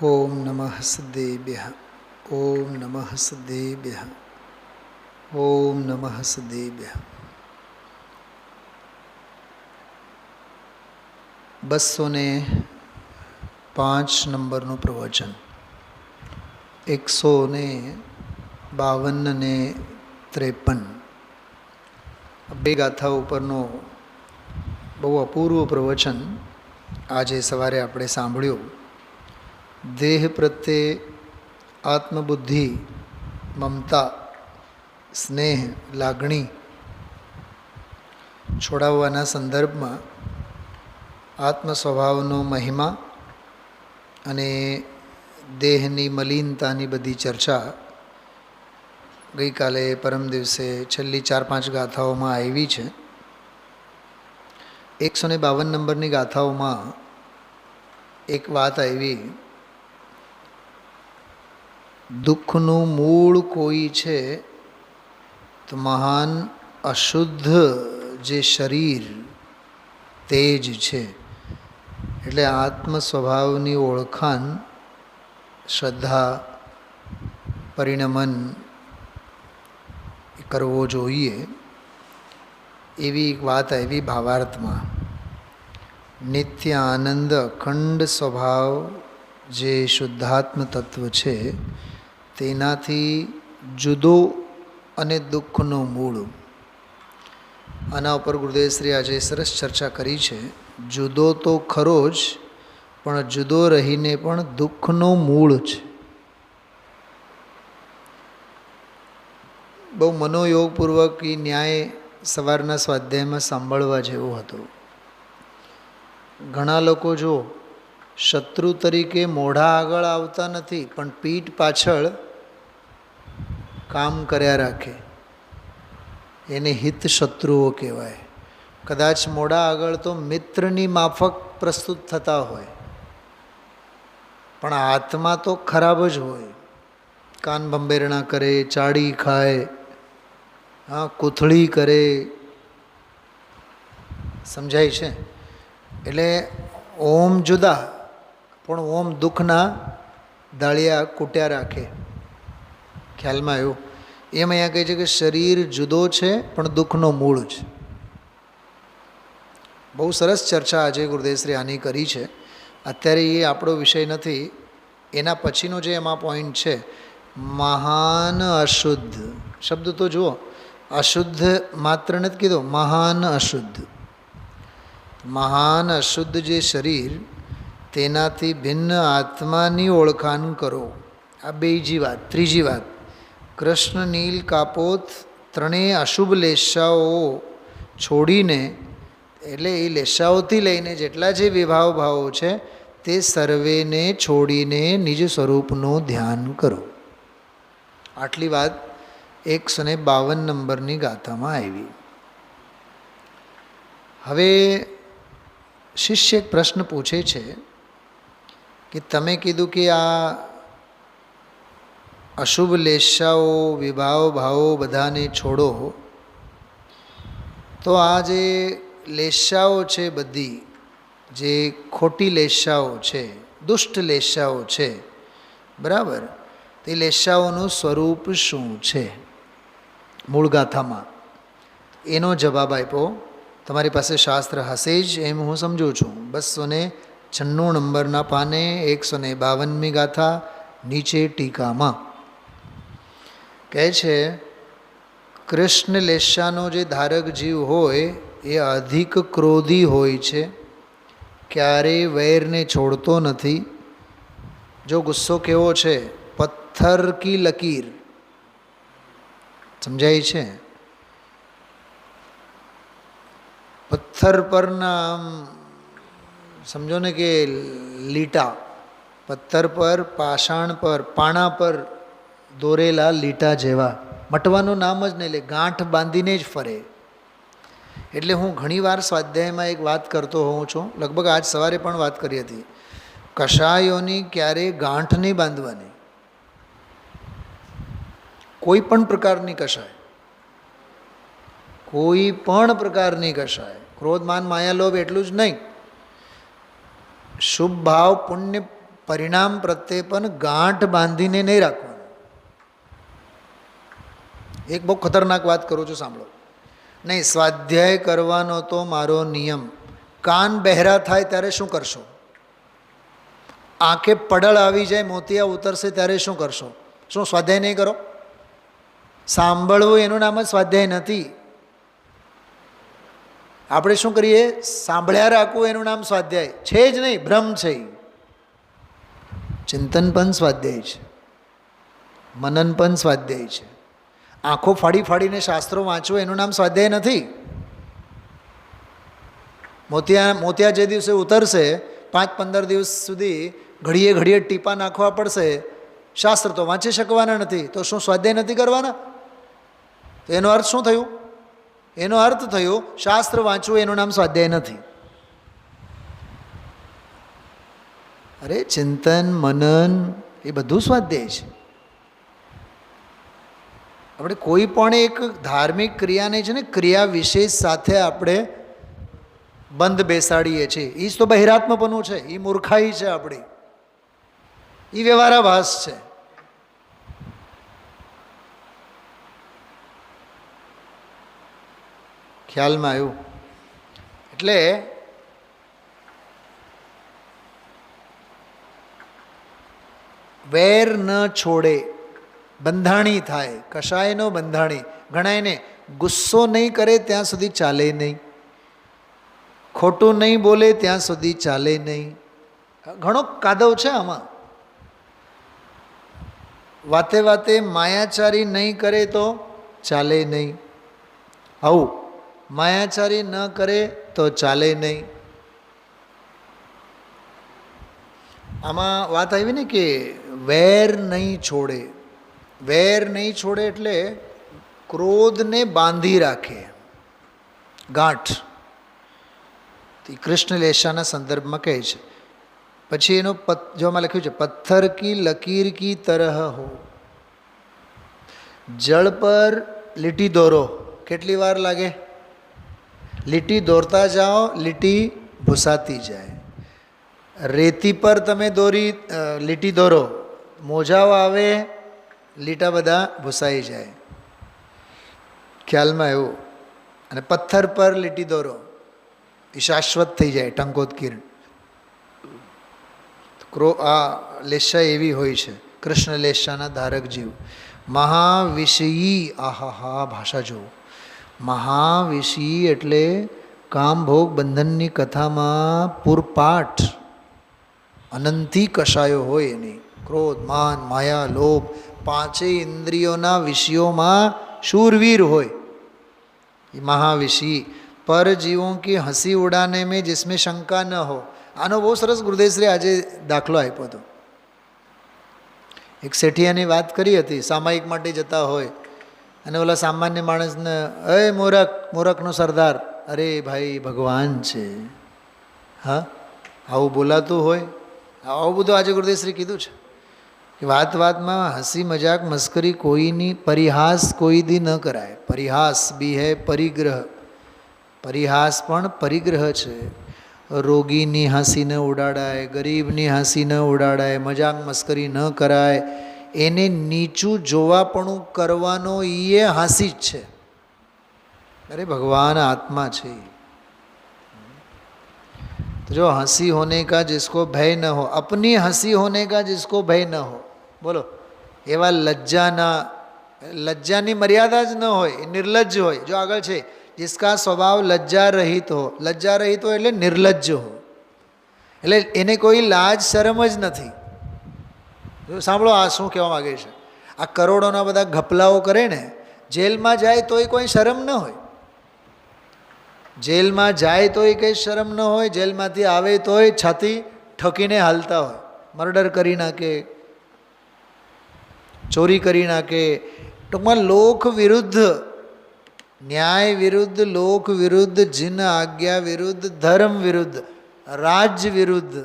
ઓમ નમઃ સિદ્ધેભ્યઃ. ઓમ નમઃ સિદ્ધેભ્યઃ. ઓમ નમઃ સિદ્ધેભ્યઃ. 205 નંબરનું પ્રવચન. 152 ને 53 બે ગાથા ઉપરનો બહુ અપૂર્વ પ્રવચન આજે સવારે આપણે સાંભળ્યું. દેહ પ્રત્યે આત્મબુદ્ધિ, મમતા, સ્નેહ, લાગણી છોડાવવાના સંદર્ભમાં આત્મ સ્વભાવનો મહિમા અને દેહની મલિનતાની બધી ચર્ચા ગઈકાલે પરમ દિવસે છેલ્લી 4-5 ગાથાઓમાં આવી છે. 152 નંબરની ગાથાઓમાં એક વાત આવી, દુઃખનું મૂળ કોઈ છે તો મહાન અશુદ્ધ જે શરીર તે જ છે. એટલે આત્મ સ્વભાવની ઓળખાણ શ્રદ્ધા, પરિણમન કરવો જોઈએ એવી એક વાત આવી ભાવાર્થમાં. નિત્ય આનંદ અખંડ સ્વભાવ જે શુદ્ધાત્મ તત્વ છે તેનાથી જુદો અને દુઃખનો મૂળ. આના ઉપર ગુરુદેવશ્રી આજે સરસ ચર્ચા કરી છે. જુદો તો ખરો જ, પણ જુદો રહીને પણ દુઃખનો મૂળ છે. બહુ મનોયોગપૂર્વક એ ન્યાય સવારના સ્વાધ્યાયમાં સાંભળવા જેવો હતો. ઘણા લોકો જો શત્રુ તરીકે મોઢા આગળ આવતા નથી, પણ પીઠ પાછળ કામ કર્યા રાખે, એને હિત શત્રુઓ કહેવાય. કદાચ મોઢા આગળ તો મિત્રની માફક પ્રસ્તુત થતા હોય, પણ આત્મા તો ખરાબ જ હોય. કાન ભંભેરણા કરે, ચાડી ખાય, કૂથળી કરે, સમજાય છે? એટલે ઓમ જુદા, પણ ઓમ દુઃખના દાળિયા કૂટ્યા રાખે. ખ્યાલમાં આવ્યું? એમ અહીંયા કહે છે કે શરીર જુદો છે પણ દુઃખનો મૂળ છે. બહુ સરસ ચર્ચા આજે ગુરુદેવશ્રી આની કરી છે. અત્યારે એ આપણો વિષય નથી. એના પછીનો જે એમાં પોઈન્ટ છે, મહાન અશુદ્ધ શબ્દ તો જુઓ, અશુદ્ધ માત્ર નથી કીધો, મહાન અશુદ્ધ. મહાન અશુદ્ધ જે શરીર તેનાથી ભિન્ન આત્માની ઓળખાણ કરો. આ બીજી વાત. ત્રીજી વાત, કૃષ્ણ, નીલ, કાપોત ત્રણેય અશુભ લેશાઓ છોડીને, એટલે એ લેશાઓથી લઈને જેટલા જે વિભાવ ભાવો છે તે સર્વેને છોડીને નિજ સ્વરૂપનું ધ્યાન કરો. આટલી વાત 152 નંબરની ગાથામાં આવી. હવે શિષ્ય એક પ્રશ્ન પૂછે છે કે તમે કીધું કે આ અશુભ લેશાઓ, વિભાવ ભાવો બધાને છોડો, તો આ જે લેશાઓ છે બધી, જે ખોટી લેશાઓ છે, દુષ્ટ લેશાઓ છે, બરાબર, તે લેશાઓનું સ્વરૂપ શું છે? મૂળ ગાથામાં એનો જવાબ આપ્યો. તમારી પાસે શાસ્ત્ર હશે જ એમ હું સમજું છું. 296 નંબરના પાને 152મી ગાથા નીચે ટીકામાં કહે છે, કૃષ્ણ લેશાનો જે ધારક જીવ હોય એ અધિક ક્રોધી હોય છે, ક્યારેય વૈરને છોડતો નથી. જો ગુસ્સો કેવો છે, પથ્થર કી લકીર, સમજાય છે? પથ્થર પરના આમ સમજો ને કે લીટા, પથ્થર પર, પાષાણ પર, પાણા પર દોરેલા લીટા જેવા. મટવાનું નામ જ નહીં લે, ગાંઠ બાંધીને જ ફરે. એટલે હું ઘણીવાર સ્વાધ્યાયમાં એક વાત કરતો હોઉં છું, લગભગ આજ સવારે પણ વાત કરી હતી, કષાયોની ક્યારેય ગાંઠ નહીં બાંધવાની. કોઈ પણ પ્રકારની કષાય, કોઈ પણ પ્રકારની કષાય, ક્રોધ, માન, માયા, લોભ એટલું જ નહીં, શુભ ભાવ, પુણ્ય પરિણામ પ્રત્યે પણ ગાંઠ બાંધીને નહીં રાખવાનું. એક બહુ ખતરનાક વાત કરું છું, સાંભળો. નહીં, સ્વાધ્યાય કરવાનો તો મારો નિયમ. કાન બહેરા થાય ત્યારે શું કરશો? આંખે પડળ આવી જાય, મોતિયા ઉતરશે ત્યારે શું કરશો? શું સ્વાધ્યાય નહીં કરો? સાંભળવું એનું નામ જ સ્વાધ્યાય નથી. આપણે શું કરીએ? સાંભળ્યા રાખવું એનું નામ સ્વાધ્યાય છે જ નહીં, ભ્રમ છે. ચિંતન પણ સ્વાધ્યાય છે, મનન પણ સ્વાધ્યાય છે. આંખો ફાડી ફાડીને શાસ્ત્રો વાંચવું એનું નામ સ્વાધ્યાય નથી. મોતિયા જે દિવસે ઉતરશે 5-15 દિવસ સુધી ઘડીએ ઘડીએ ટીપા નાખવા પડશે, શાસ્ત્ર તો વાંચી શકવાના નથી. તો શું સ્વાધ્યાય નથી કરવાના? તો એનો અર્થ શું થયું? એનો અર્થ થયો શાસ્ત્ર વાંચવું એનું નામ સ્વાધ્યાય નથી. અરે ચિંતન મનન એ બધું સ્વાધ્યાય છે. આપણે કોઈ પણ એક ધાર્મિક ક્રિયાને છે ને ક્રિયા વિશેષ સાથે આપણે બંધ બેસાડીએ છીએ. એ જ તો બહિરાત્મપણું છે, એ મૂર્ખાઈ છે આપણી, એ વ્યવહારાભાસ છે. ખ્યાલમાં આવ્યું? એટલે વેર ન છોડે, બંધાણી થાય, કશાયનો બંધાણી. ઘણાયને ગુસ્સો નહીં કરે ત્યાં સુધી ચાલે નહીં, ખોટું નહીં બોલે ત્યાં સુધી ચાલે નહીં. ઘણો કાદવ છે આમાં. વાતે વાતે માયાચારી નહીં કરે તો ચાલે નહીં. આવું માયાચારી ન કરે તો ચાલે નહીં. આમાં વાત આવી ને કે વેર નહીં છોડે. વેર નહીં છોડે એટલે ક્રોધને બાંધી રાખે, ગાંઠ. કૃષ્ણ લેશાના સંદર્ભમાં કહે છે. પછી એનો જોમાં લખ્યું છે, પથ્થર કી લકીર કી તરહ હો. જળ પર લીટી દોરો, કેટલી વાર લાગે? લીટી દોરતા જાઓ, લીટી ભૂસાતી જાય. રેતી પર તમે લીટી દોરો, મોજાઓ આવે, લીટા બધા ભૂસાઈ જાય. ખ્યાલમાં એવું. અને પથ્થર પર લીટી દોરો, એ શાશ્વત થઈ જાય, ટંકોત્કીર્ણ. આ લેશા એવી હોય છે, કૃષ્ણ લેશાના ધારક જીવ. મહાવિષયી, આહાહા ભાષા જુઓ. મહાવિષયી એટલે કામ ભોગ બંધનની કથામાં પૂરપાઠ અનંતી કશાયો હોય એની. ક્રોધ, માન, માયા, લોભ, પાંચેય ઇન્દ્રિયોના વિષયોમાં શૂરવીર હોય એ મહાવિષયી. પર જીવોं की हंसी उड़ाने में जिसमें शंका न हो. આનો બહુ સરસ ગુરુદેવશ્રી આજે દાખલો આપ્યો હતો. એક શેઠિયાની વાત કરી હતી. સામાયિક માટે જતા હોય અને ઓલા સામાન્ય માણસને, અરે મૂરખ, મૂરખનો સરદાર. અરે ભાઈ ભગવાન છે. હા, આવું બોલાતું હોય? આવું બધું આજે ગુરુદેવશ્રી કીધું છે કે વાત વાતમાં હસી મજાક મસ્કરી કોઈની, પરિહાસ કોઈ દી ન કરાય. પરિહાસ બી હે પરિગ્રહ. પરિહાસ પણ પરિગ્રહ છે. રોગીની હાંસી ન ઉડાડાય, ગરીબની હાંસી ન ઉડાડાય, મજાક મસ્કરી ન કરાય. એને નીચું જોવાપણું કરવાનો એ હાંસી જ છે. અરે ભગવાન આત્મા છે. तो जो हंसी होने का जिसको भय न हो, अपनी हंसी होने का जिसको भय न हो, बोलो एवा लज्जानी मर्यादा ज न होय, निर्लज्ज होय. जो આગળ છે, जिसका स्वभाव लज्जा रहित हो. लज्जा रहित हो એટલે નિર્લજ્જ हो, એટલે એને કોઈ લાજ શરમ જ નથી. સાંભળો આ શું કહેવા માગે છે. આ કરોડોના બધા ઘપલાઓ કરે ને, જેલમાં જાય તોય કોઈ શરમ ન હોય. જેલમાં જાય તોય કંઈ શરમ ન હોય. જેલમાંથી આવે તોય છાતી ઠકીને હાલતા હોય. મર્ડર કરી નાખે, ચોરી કરી નાખે. ટૂંકમાં લોક વિરુદ્ધ, ન્યાય વિરુદ્ધ, લોક વિરુદ્ધ, જીન આજ્ઞા વિરુદ્ધ, ધર્મ વિરુદ્ધ, રાજ્ય વિરુદ્ધ.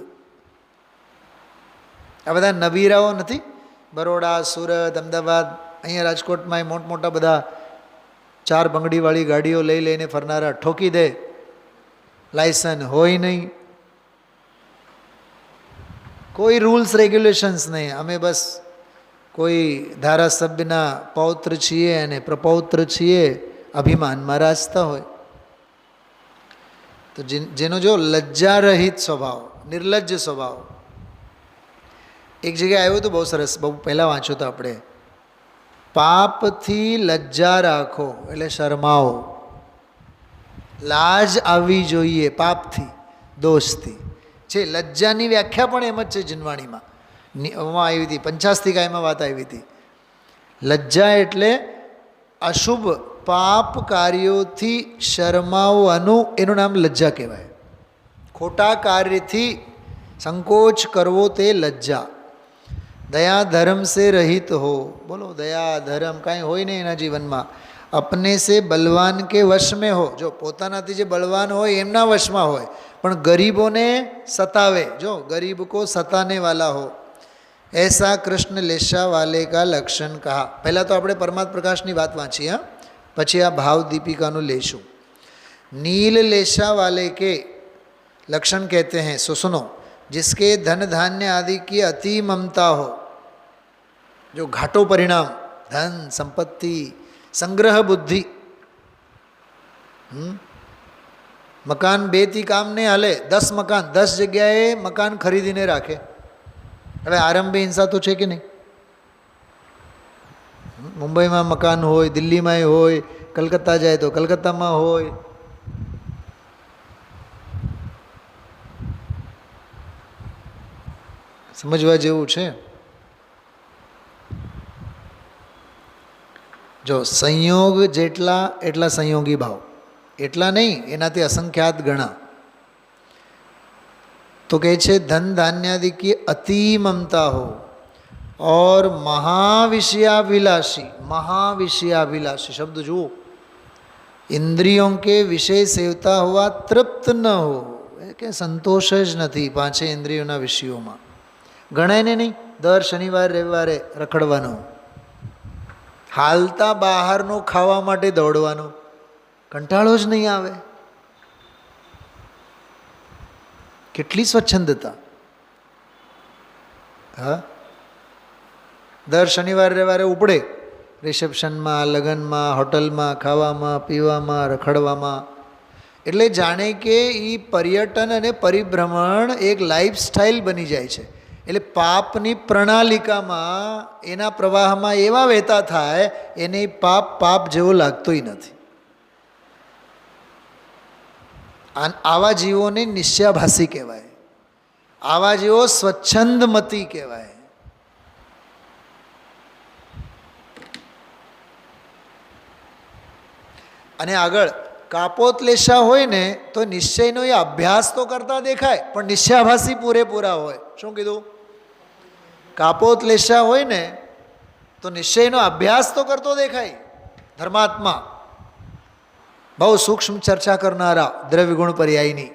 આ બધા નબીરાઓ નથી? બરોડા, સુરત, અમદાવાદ, અહીંયા રાજકોટમાં મોટા બધા 4 બંગડીવાળી ગાડીઓ લઈ લઈને ફરનારા ઠોકી દે, લાયસન્સ હોય નહીં. કોઈ રૂલ્સ રેગ્યુલેશન્સ નહીં. અમે બસ કોઈ ધારાસભ્યના પૌત્ર છીએ અને પ્રપૌત્ર છીએ, અભિમાનમાં રાજતા હોય. તો જેનો જો લજ્જારહિત સ્વભાવ, નિર્લજ્જ સ્વભાવ. એક જગ્યાએ આવ્યું હતું, બહુ સરસ, બહુ પહેલાં વાંચ્યું તો આપણે, પાપથી લજ્જા રાખો એટલે શરમાઓ. લાજ આવવી જોઈએ પાપથી, દોષથી. છે લજ્જાની વ્યાખ્યા પણ એમ જ છે જીનવાણીમાં. આવી હતી, પંચાસ્તિકાયમાં વાત આવી હતી. લજ્જા એટલે અશુભ પાપ કાર્યોથી શરમાવવાનું, એનું નામ લજ્જા કહેવાય. ખોટા કાર્યથી સંકોચ કરવો તે લજ્જા. દયા ધર્મ સે રહિત હો. બોલો, દયા ધર્મ કાંઈ હોય નહીં એના જીવનમાં. અપને સે બલવાન કે વશ મેં હો. જો પોતાનાથી જે બળવાન હોય એમના વશમાં હોય, પણ ગરીબોને સતાવે. જો ગરીબ કો સતાને વાલા હો, એસા કૃષ્ણ લેશા વાલે કા લક્ષણ કહા. પહેલાં તો આપણે પરમાત્મ પ્રકાશની વાત વાંચીએ, હા, પછી આ ભાવ દીપિકાનું લેશું. नील लेशा वाले के लक्षण कहते हैं, सो सुनो, जिसके धन धान्य आदि की अति ममता हो, जो घाटो परिणाम, धन संपत्ति, संग्रह बुद्धि, મકાન 2 થી કામ નહીં હાલે, 10 મકાન 10 જગ્યાએ મકાન ખરીદીને રાખે. હવે આરંભે હિંસા તો છે કે નહીં? મુંબઈમાં મકાન હોય, દિલ્હીમાં હોય, કલકત્તા જાય તો કલકત્તામાં હોય. સમજવા જેવું છે. જો સંયોગ જેટલા એટલા સંયોગી ભાવ, એટલા નહીં, એનાથી અસંખ્યાત ગણા. તો કહે છે ધન धान्यादि की अति ममता हो और महाविषयाभिलाषी. महाविषयाभिलाषी शब्द जुओ, इंद्रियों के विषय सेवता हुआ तृप्त न हो, કે સંતોષ જ નથી 5 ઇન્દ્રિયોના વિષયોમાં. ગણાયને નહીં, દર શનિવાર રવિવારે રખડવાનું, હાલતા બહારનું ખાવા માટે દોડવાનું, કંટાળો જ નહીં આવે. કેટલી સ્વચ્છંદતા! હા, દર શનિવાર રવિવારે ઉપડે, રિસેપ્શનમાં, લગ્નમાં, હોટલમાં, ખાવામાં, પીવામાં, રખડવામાં. એટલે જાણે કે એ પર્યટન અને પરિભ્રમણ એક લાઈફસ્ટાઈલ બની જાય છે. એટલે પાપની પ્રણાલિકામાં, એના પ્રવાહમાં એવા વહેતા થાય, એને પાપ પાપ જેવો લાગતોય નથી. આવા જીવોને નિશ્ચયાભાસી કહેવાય. આવા જીવો સ્વચ્છંદમતી કહેવાય. અને આગળ કાપોતલેશા હોય ને તો નિશ્ચયનો એ અભ્યાસ તો કરતા દેખાય, પણ નિશ્ચયાભાસી પૂરેપૂરા હોય. શું કીધું? કાપોતલેશા હોય ને તો નિશ્ચયનો અભ્યાસ તો કરતો દેખાય. ધર્માત્મા, બહુ સૂક્ષ્મ ચર્ચા કરનારા, દ્રવ્યગુણ પર્યાયની.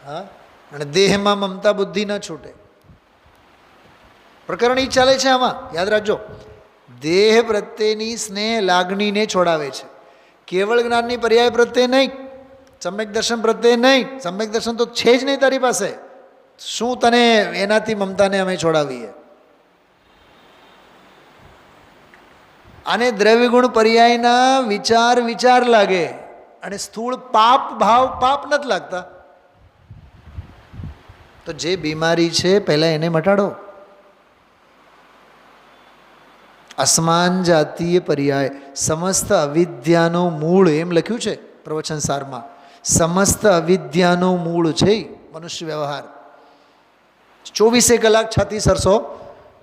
હા, અને દેહમાં મમતા બુદ્ધિ ન છૂટે. પ્રકરણ એ ચાલે છે આમાં, યાદ રાખજો. દેહ પ્રત્યેની સ્નેહ લાગણીને છોડાવે છે, કેવળ જ્ઞાનની પર્યાય પ્રત્યે નહીં, સમ્યક દર્શન પ્રત્યે નહીં. સમ્યક દર્શન તો છે જ નહીં તારી પાસે, શું તને એનાથી મમતાને અમે છોડાવીએ? આને દ્રવ્યગુણ પર્યાયના વિચાર લાગે, અને સ્થૂળ પાપ ભાવ પાપ નથી લાગતા. તો જે બીમારી છે પહેલાં એને મટાડો. અસમાન જાતીય પર્યાય સમસ્ત અવિદ્યાનો મૂળ, એમ લખ્યું છે પ્રવચન સારમાં. સમસ્ત અવિદ્યાનો મૂળ છે મનુષ્ય વ્યવહાર. 24 કલાક છાતી સરસો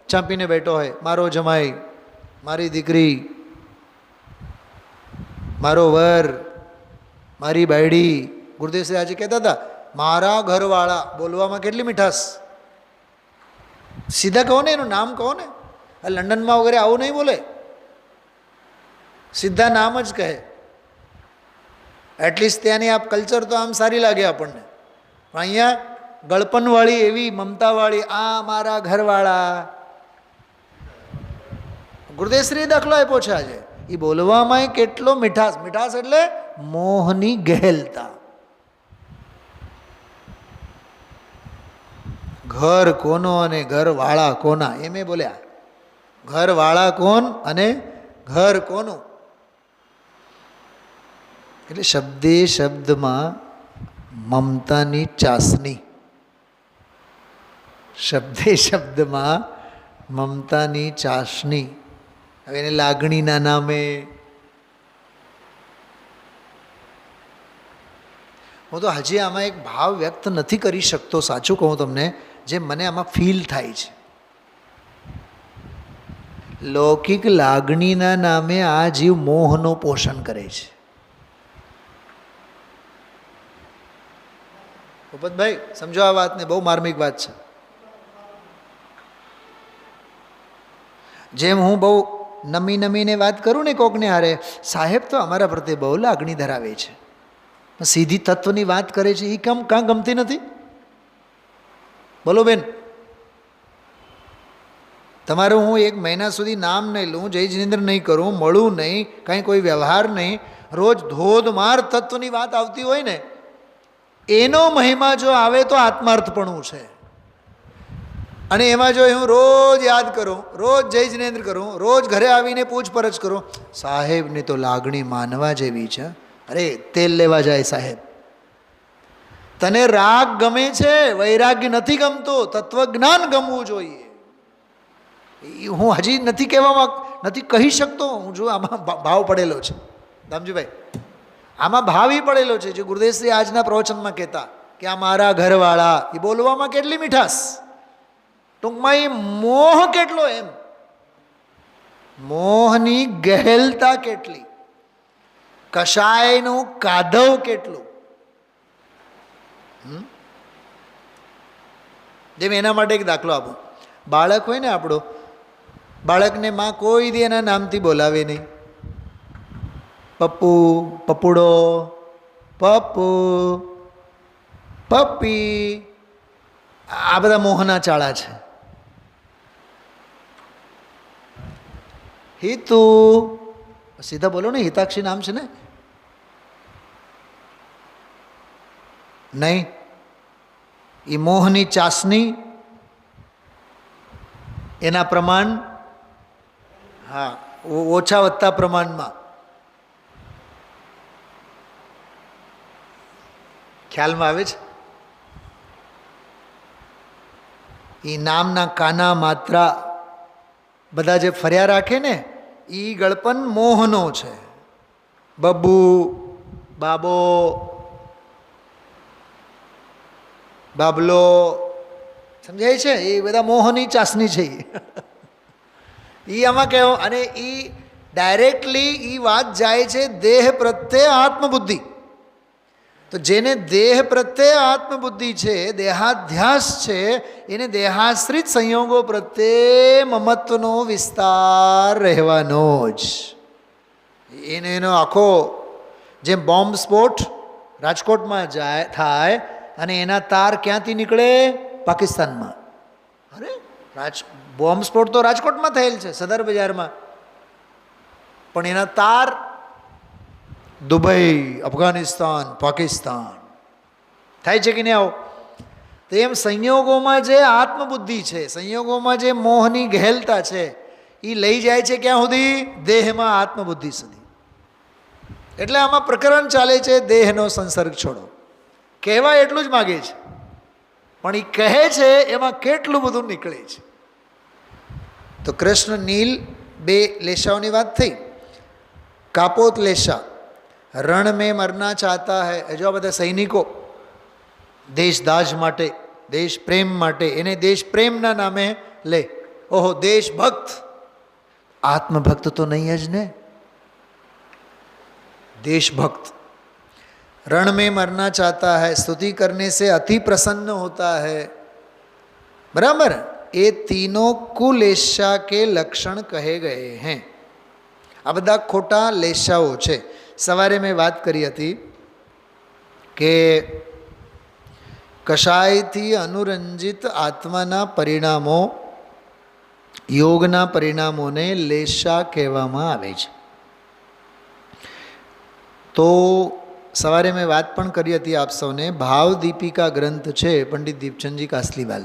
ચાંપીને બેઠો હોય, મારો જમાઈ, મારી દીકરી, મારો વર, મારી બાયડી. ગુરુદેવશ્રી આજે કહેતા હતા, મારા ઘરવાળા બોલવામાં કેટલી મીઠાશ. સીધા કહો ને, એનું નામ કહો ને. આ લંડનમાં વગેરે આવું નહીં બોલે, સીધા નામ જ કહે. એટલીસ્ટ ત્યાંની આ કલ્ચર તો આમ સારી લાગે આપણને, પણ અહીંયા ગળપનવાળી, એવી મમતાવાળી, આ મારા ઘરવાળા. ગુરુદેવશ્રીએ દાખલો આપ્યો છે આજે. એ બોલવામાં કેટલો મીઠાશ. મીઠાશ એટલે મોહની ગહેલતા. ઘર કોનો અને ઘરવાળા કોના, એમ એ બોલ્યા. ઘરવાળા કોણ અને ઘર કોનું. એટલે શબ્દે શબ્દમાં મમતાની ચાસણી, શબ્દે શબ્દમાં મમતાની ચાસણી. હવે એને લાગણીના નામે. હું તો હજી આમાં એક ભાવ વ્યક્ત નથી કરી શકતો, સાચું કહું તમને, જે મને આમાં ફીલ થાય છે. લૌકિક લાગણીના નામે આ જીવ મોહનું પોષણ કરે છે. ભૂપતભાઈ સમજો આ વાતને, બહુ માર્મિક વાત છે. જેમ હું બહુ નમીને વાત કરું ને કોકને, હારે સાહેબ તો અમારા પ્રત્યે બહુ લાગણી ધરાવે છે, સીધી તત્વની વાત કરે છે, એ કાં ગમતી નથી? બોલો બેન. તમારું હું 1 મહિના સુધી નામ નહીં લઉં, જય જિનેન્દ્ર નહીં કરું, મળું નહીં, કાંઈ કોઈ વ્યવહાર નહીં, રોજ ધોધમાર તત્વની વાત આવતી હોય ને, એનો મહિમા જો આવે તો આત્માર્થપણું છે. અને એમાં જો હું રોજ યાદ કરું, રોજ જય જિનેન્દ્ર કરું, રોજ ઘરે આવીને પૂછપરછ કરું, સાહેબની તો લાગણી માનવા જેવી છે. અરે તેલ લેવા જાય સાહેબ. તને રાગ ગમે છે, વૈરાગ્ય નથી ગમતો, તત્વજ્ઞાન ગમવું જોઈએ. હું હજી નથી કહેવામાં, નથી કહી શકતો. હું જો આમાં ભાવ પડેલો છે દામજીભાઈ, આમાં ભાવ ઈ પડેલો છે. જે ગુરુદેવશ્રી આજના પ્રવચનમાં કહેતા કે આ મારા ઘરવાળા, એ બોલવામાં કેટલી મીઠાશ, ટૂંકમાં એ મોહ કેટલો, એમ મોહની ગહેલતા કેટલી, કશાયનું કાધવ કેટલું. જેમ એના માટે એક દાખલો આપું. બાળક હોય ને આપણું, બાળકને માં કોઈ દી એના નામથી બોલાવે નહીં. પપ્પુ, પપ્પુડો, પપ્પુ, પપ્પી, આ બધા મોહના ચાળા છે. હિતુ, સીધા બોલો ને, હિતાક્ષી નામ છે ને? નહીં, એ મોહની ચાસણી, એના પ્રમાણ, હા, ઓછા વધતા પ્રમાણમાં. ખ્યાલમાં આવે છે? એ નામના કાના માત્રા બધા જે ફર્યા રાખે ને, એ ગળપન મોહનો છે. બબ્બુ, બાબો, બાબલો, સમજાય છે? એ બધા મોહની ચાસણી છે. એ આમાં કહેવો. અને એ ડાયરેક્ટલી એ વાત જાય છે દેહ પ્રત્યે આત્મબુદ્ધિ. તો જેને દેહ પ્રત્યે આત્મબુદ્ધિ છે, દેહાધ્યાસ છે, એને દેહાશ્રિત સંયોગો પ્રત્યે મમત્વનો વિસ્તાર રહેવાનો જ. એનો આખો, જેમ બોમ્બ સ્ફોટ રાજકોટમાં થાય અને એના તાર ક્યાંથી નીકળે? પાકિસ્તાનમાં. અરે બોમ્બ સ્ફોટ તો રાજકોટમાં થયેલ છે, સદર બજારમાં, પણ એના તાર દુબઈ, અફઘાનિસ્તાન, પાકિસ્તાન થાય છે કે નહીં? આવો તો એમ સંયોગોમાં જે આત્મબુદ્ધિ છે, સંયોગોમાં જે મોહની ગહેલતા છે, એ લઈ જાય છે ક્યાં સુધી? દેહમાં આત્મબુદ્ધિ સુધી. એટલે આમાં પ્રકરણ ચાલે છે, દેહનો સંસર્ગ છોડો. કહેવા એટલું જ માગે છે, પણ એ કહે છે એમાં કેટલું બધું નીકળે છે. તો કૃષ્ણ નીલ 2 લેશાઓની વાત થઈ. કાપોત લેશા, રણ મેં મરના ચાહતા હૈ. જો આ બધા સૈનિકો દેશ દાજ માટે, દેશ પ્રેમ માટે, એને દેશ પ્રેમના નામે લે. ઓહો, દેશભક્ત. આત્મભક્ત તો નહીં જ ને, દેશભક્ત. रण में मरना चाहता है, स्तुति करने से अति प्रसन्न होता है. बराबर. ये तीनों कुलेशा के लक्षण कहे गए हैं. આ બધા ખોટા લેશાઓ છે. સવારે મેં વાત કરી હતી કે કશાયથી અનુરંજિત આત્માના પરિણામો, યોગના પરિણામોને લેશા કહેવામાં આવે છે. તો સવારે મેં વાત પણ કરી હતી આપ સૌને. ભાવ દીપિકા ગ્રંથ છે પંડિત દીપચંદજી કાસલીવાલ,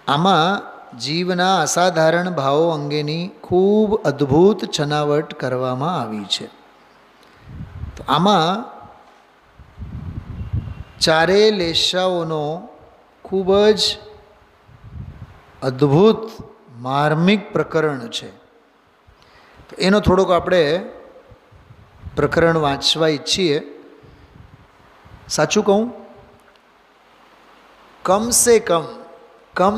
આમાં જીવના અસાધારણ ભાવો અંગેની ખૂબ અદ્ભુત છનાવટ કરવામાં આવી છે. તો આમાં ચારેય લેશાઓનો ખૂબ જ અદ્ભુત માર્મિક પ્રકરણ છે. તો એનો થોડોક આપણે પ્રકરણ વાંચવા ઈચ્છીએ. સાચું કહું, કમ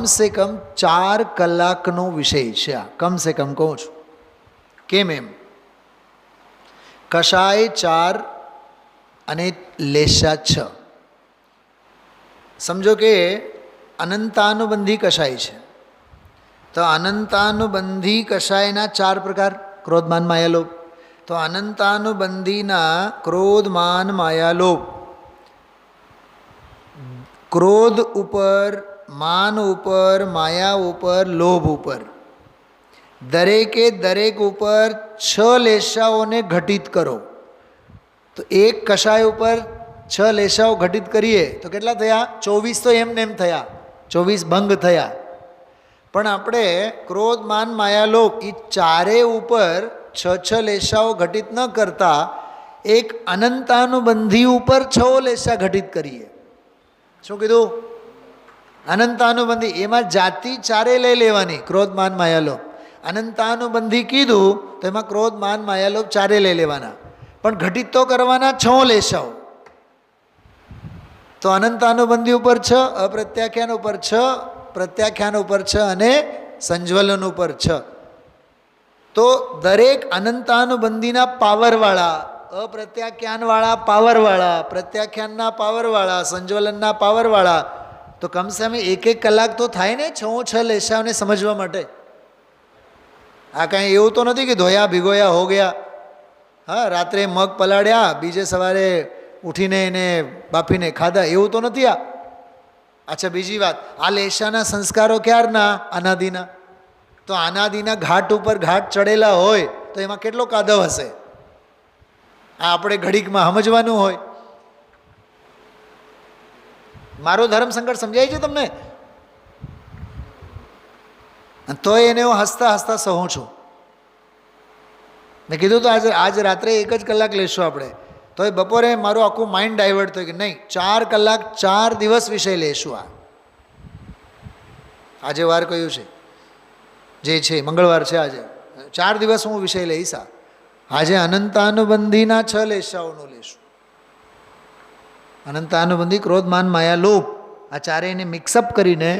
સે કમ 4 કલાકનો વિષય છે આ. કમ સે કમ કહું છું. કેમ એમ? કષાય 4 અને લેશા 6. સમજો કે અનંતાનુબંધી કષાય છે. તો અનંતાનુબંધી કષાયના 4 પ્રકાર: ક્રોધ, માન, માયા, લોભ. તો અનંતાનુબંધીના ક્રોધ, માન, માયા, લોભ, ક્રોધ ઉપર, માન ઉપર, માયા ઉપર, લોભ ઉપર, દરેકે દરેક ઉપર 6 લેશાઓને ઘટિત કરો. તો એક કષાય ઉપર 6 લેશાઓ ઘટિત કરીએ તો કેટલા થયા? 24 તો એમને એમ થયા, 24 ભંગ થયા. પણ આપણે ક્રોધ, માન, માયા, લોભ એ ચારેય ઉપર 6 લેશાઓ ઘટિત ન કરતા એક અનંતાનુબંધી ઉપર 6 લેશા ઘટિત કરીએ. શું કીધું? અનંતાનુબંધી. એમાં જાતિ 4 લઈ લેવાની: ક્રોધ, માન, માયા, લોભ. અનંતાનુબંધી કીધું તો એમાં ક્રોધ, માન, માયા, લોભ 4 લઈ લેવાના, પણ ઘટિત તો કરવાના 6 લેશાઓ. તો અનંતાનુબંધી ઉપર 6, અપ્રત્યાખ્યાન ઉપર 6, પ્રત્યાખ્યાન ઉપર 6 અને સંજ્વલન ઉપર 6. તો દરેક અનંતાનુબંધીના પાવરવાળા, અપ્રત્યાખ્યાનવાળા પાવરવાળા, પ્રત્યાખ્યાનના પાવરવાળા, સંજ્વલનના પાવરવાળા, તો કમસે કમ 1 કલાક તો થાય ને 6 લેશાઓને સમજવા માટે. આ કાંઈ એવું તો નથી કે ધોયા ભીગોયા હો ગયા. હા, રાત્રે મગ પલાળ્યા, બીજે સવારે ઉઠીને એને બાફીને ખાધા, એવું તો નથી આ. અચ્છા, બીજી વાત, આ લેશાના સંસ્કારો ક્યારના? અનાદિના. તો અનાદિના ઘાટ ઉપર ઘાટ ચડેલા હોય તો એમાં કેટલો કાદવ હશે? આ આપણે ઘડીકમાં સમજવાનું હોય. મારો ધર્મ સંકટ સમજાય છે તમને? તો એને હું હસતા હસતા સહું છું. મેં કીધું તો આજે રાત્રે 1 જ કલાક લેશું આપણે. તો એ બપોરે મારું આખું માઇન્ડ ડાયવર્ટ થયું કે નહીં, 4 કલાક 4 દિવસ વિષય લેશું. આજે વાર કયું છે? જે છે મંગળવાર છે આજે. 4 દિવસ હું વિષય લઈશ. આજે અનંતાનુબંધીના 6 લેશાઓનું લેશું. અનંતાનુબંધી ક્રોધ, માન, માયા, લોભ, આ ચારેયને મિક્સઅપ કરીને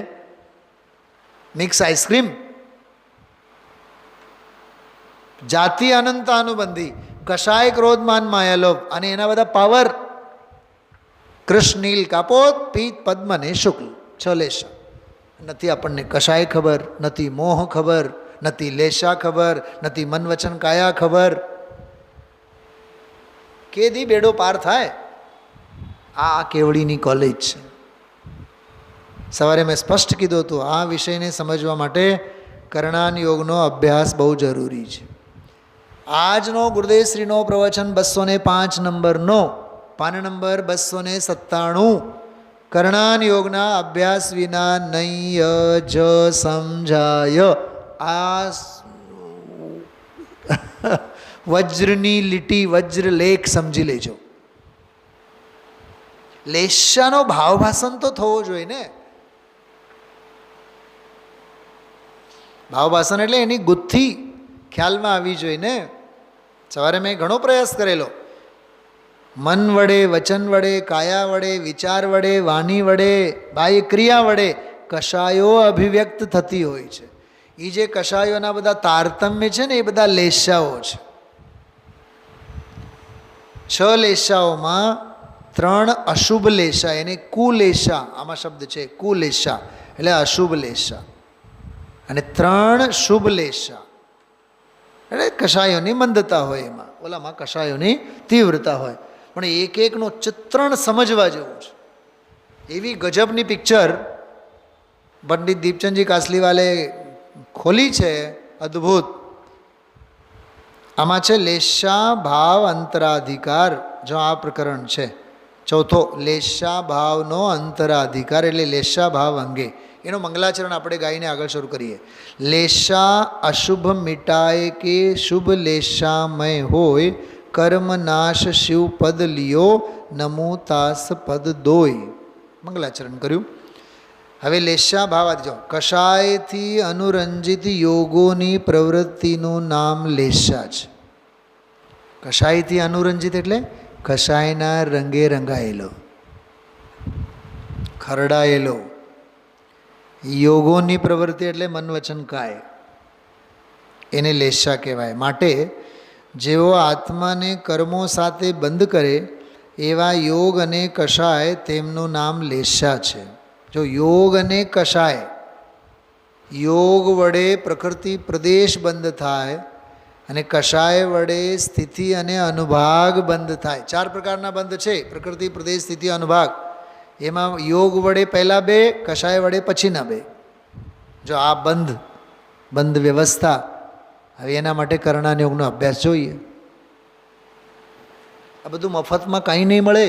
મિક્સ આઈસ્ક્રીમ. જાતિ અનંતાનુબંધી, કષાય ક્રોધ, માન, માયા, લોભ અને એના બધા પાવર: કૃષ્ણ, નીલ, કાપોત, પીત, પદ્મ ને શુક્લ. 6 લેશા. નથી આપણને કષાય ખબર, નથી મોહ ખબર, નથી લેશા ખબર, નથી મન, વચન, કાયા ખબર. કેદી બેડો પાર થાય? આ કેવડીની કોલેજ છે. સવારે મેં સ્પષ્ટ કીધું હતું, આ વિષયને સમજવા માટે કરણાન યોગનો અભ્યાસ બહુ જરૂરી છે. આજનો ગુરુદેવશ્રીનો પ્રવચન 205 નંબરનો, પાન નંબર 297. કરણાન યોગના અભ્યાસ વિના નહીં જ સમજાય. આ વજ્રની લીટી, વજ્રલેખ સમજી લેજો. લેશાનો ભાવભાષણ તો થવો જોઈએ ને. ભાવભાષણ એટલે એની ગુથ્થી ખ્યાલમાં આવી જોઈએ ને. સવારે મેં ઘણો પ્રયાસ કરેલો. મન વડે, વચન વડે, કાયા વડે, વિચાર વડે, વાણી વડે, બાહ્ય ક્રિયા વડે કષાયો અભિવ્યક્ત થતી હોય છે. એ જે કષાયોના બધા તારતમ્ય છે ને, એ બધા લેશાઓ છે. 6 લેશાઓમાં 3 અશુભ લેશા, એને કુલેશા, આમાં શબ્દ છે કુલેશા એટલે અશુભ લેશા, અને 3 શુભ લેશા એટલે કષાયોની મંદતા હોય. એમાં ઓલામાં કષાયોની તીવ્રતા હોય. પણ એક એકનું ચિત્રણ સમજવા જેવું છે. એવી ગજબની પિક્ચર પંડિત દીપચંદજી કાસલીવાલે ખોલી છે, અદ્ભુત. આમાં છે લેશા ભાવ અંતરાધિકાર. જો આ પ્રકરણ છે 4થો, લેશા ભાવનો અંતરાધિકાર એટલે લેશા ભાવ અંગે. એનો મંગલાચરણ આપણે ગાઈને આગળ શરૂ કરીએ. લેશા અશુભ મિટાય કે શુભ લેશામય હોય, કર્મ નાશ શિવ પદ લિયો, નમો તાસ પદ દોય. મંગલાચરણ કર્યું. હવે લેશા ભાવ આદિ જાઓ. કષાયથી અનુરંજિત યોગોની પ્રવૃત્તિનું નામ લેશા છે. કષાયથી અનુરંજિત એટલે કષાયના રંગે રંગાયેલો, ખરડાયેલો. યોગોની પ્રવૃત્તિ એટલે મન વચન કાય, એને લેશા કહેવાય. માટે જેઓ આત્માને કર્મો સાથે બંધ કરે એવા યોગ અને કષાય, તેમનું નામ લેશા છે. જો યોગ અને કષાય, યોગ વડે પ્રકૃતિ પ્રદેશ બંધ થાય અને કષાય વડે સ્થિતિ અને અનુભાગ બંધ થાય. 4 પ્રકારના બંધ છે: પ્રકૃતિ, પ્રદેશ, સ્થિતિ, અનુભાગ. એમાં યોગ વડે પહેલાં 2, કષાય વડે પછીના 2. જો આ બંધ વ્યવસ્થા, હવે એના માટે કરણાન યોગનો અભ્યાસ જોઈએ. આ બધું મફતમાં કંઈ નહીં મળે.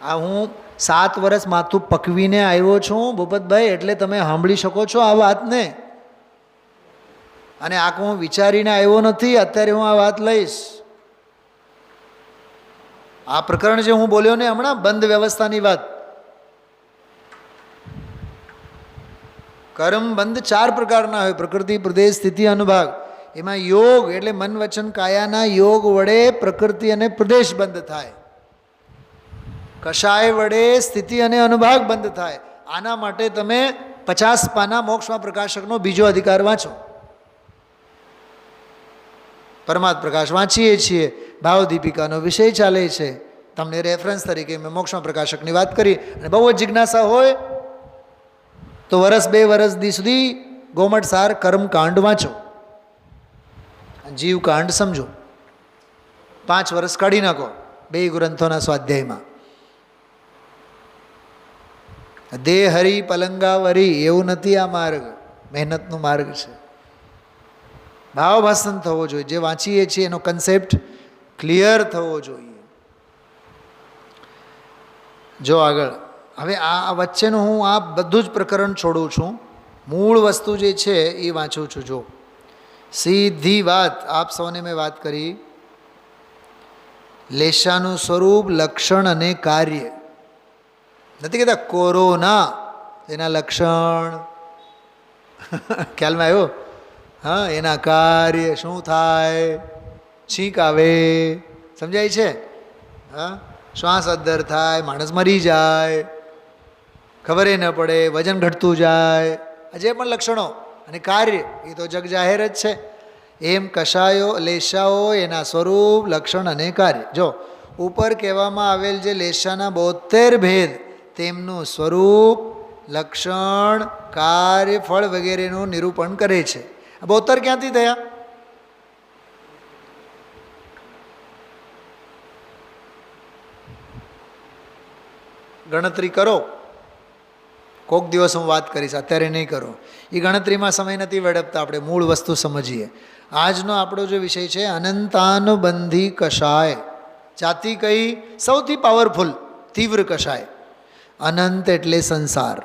આ હું 7 વર્ષ માથું પકવીને આવ્યો છું ભૂપતભાઈ, એટલે તમે સાંભળી શકો છો આ વાતને. અને આ હું વિચારીને આવ્યો નથી, અત્યારે હું આ વાત લઈશ. આ પ્રકરણ જે હું બોલ્યો ને હમણાં, બંધ વ્યવસ્થાની વાત. કર્મ બંધ 4 પ્રકારના હોય: પ્રકૃતિ, પ્રદેશ, સ્થિતિ, અનુભાગ. એમાં યોગ એટલે મન વચન કાયાના યોગ વડે પ્રકૃતિ અને પ્રદેશ બંધ થાય, કષાય વડે સ્થિતિ અને અનુભાગ બંધ થાય. આના માટે તમે 50 પાના મોક્ષમાં પ્રકાશકનો બીજો અધિકાર વાંચો. પરમાત્મ પ્રકાશ વાંચીએ છીએ, ભાવદીપિકાનો વિષય ચાલે છે. તમને રેફરન્સ તરીકે મેં મોક્ષમાં પ્રકાશકની વાત કરી. અને બહુ જ જિજ્ઞાસા હોય તો 1-2 વર્ષ સુધી ગોમટ સાર કર્મકાંડ વાંચો, જીવકાંડ સમજો. 5 વર્ષ કાઢી નાખો 2 ગ્રંથોના સ્વાધ્યાયમાં. દેહ હરી પલંગાવરી એવું નથી. આ માર્ગ મહેનતનો માર્ગ છે. ભાવભાસન થવો જોઈએ. જે વાંચીએ છીએ એનો કન્સેપ્ટ ક્લિયર થવો જોઈએ. જો આગળ હવે આ વચ્ચેનું હું આ બધું જ પ્રકરણ છોડું છું, મૂળ વસ્તુ જે છે એ વાંચું છું. જો સીધી વાત આપ સૌને મેં વાત કરી, લેશાનું સ્વરૂપ, લક્ષણ અને કાર્ય. નથી કહેતા કોરોના એના લક્ષણ ખ્યાલમાં આવ્યો? હા, એના કાર્ય શું થાય, છીંક આવે, સમજાય છે? હા, શ્વાસ અદ્ધર થાય, માણસ મરી જાય, ખબર ન પડે, વજન ઘટતું જાય, આ જે પણ લક્ષણો અને કાર્ય એ તો જગ જાહેર જ છે. એમ કષાયો, લેશાઓ એના સ્વરૂપ, લક્ષણ અને કાર્ય. જો ઉપર કહેવામાં આવેલ જે લેશાના 72 ભેદ, તેમનું સ્વરૂપ, લક્ષણ, કાર્ય, ફળ વગેરેનું નિરૂપણ કરે છે. આ 72 ક્યાંથી થયા? ગણતરી કરો. કોઈક દિવસ હું વાત કરીશ, અત્યારે નહીં કરો. એ ગણતરીમાં સમય નથી વેડપતા. આપણે મૂળ વસ્તુ સમજીએ. આજનો આપણો જે વિષય છે અનંતાનુબંધી કષાય. જાતિ કઈ? સૌથી પાવરફુલ, તીવ્ર કષાય. અનંત એટલે સંસાર.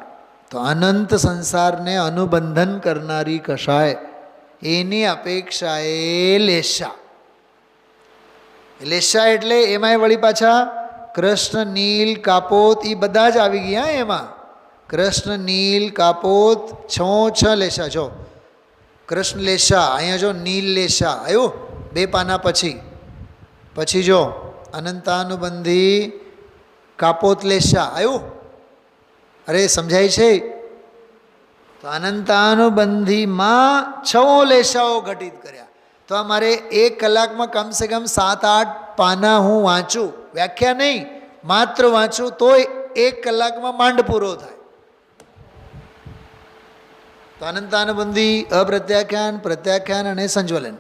તો અનંત સંસારને અનુબંધન કરનારી કષાય, એની અપેક્ષાએ લેશા. લેશા એટલે એમાંય વળી પાછા કૃષ્ણ, નીલ, કાપોત એ બધા જ આવી ગયા. એમાં કૃષ્ણ, નીલ, કાપોત 6 લેશા. જો કૃષ્ણ લેશા, અહીંયા જો નીલ લેશા આવ્યું 2 પાના પછી જો અનંતાનુબંધી કાપોત લેશા આવ્યું. અરે સમજાય છે? તો અનંતાનુબંધીમાં 6 લેશાઓ ઘટિત કર્યા. તો આ મારે 1 કલાકમાં કમસે કમ 7-8 પાના હું વાંચું, વ્યાખ્યા નહીં, માત્ર વાંચું તોય 1 કલાકમાં માંડ પૂરો થાય. તો અનંતાનુબંધી, અપ્રત્યાખ્યાન, પ્રત્યાખ્યાન અને સંજ્વલન,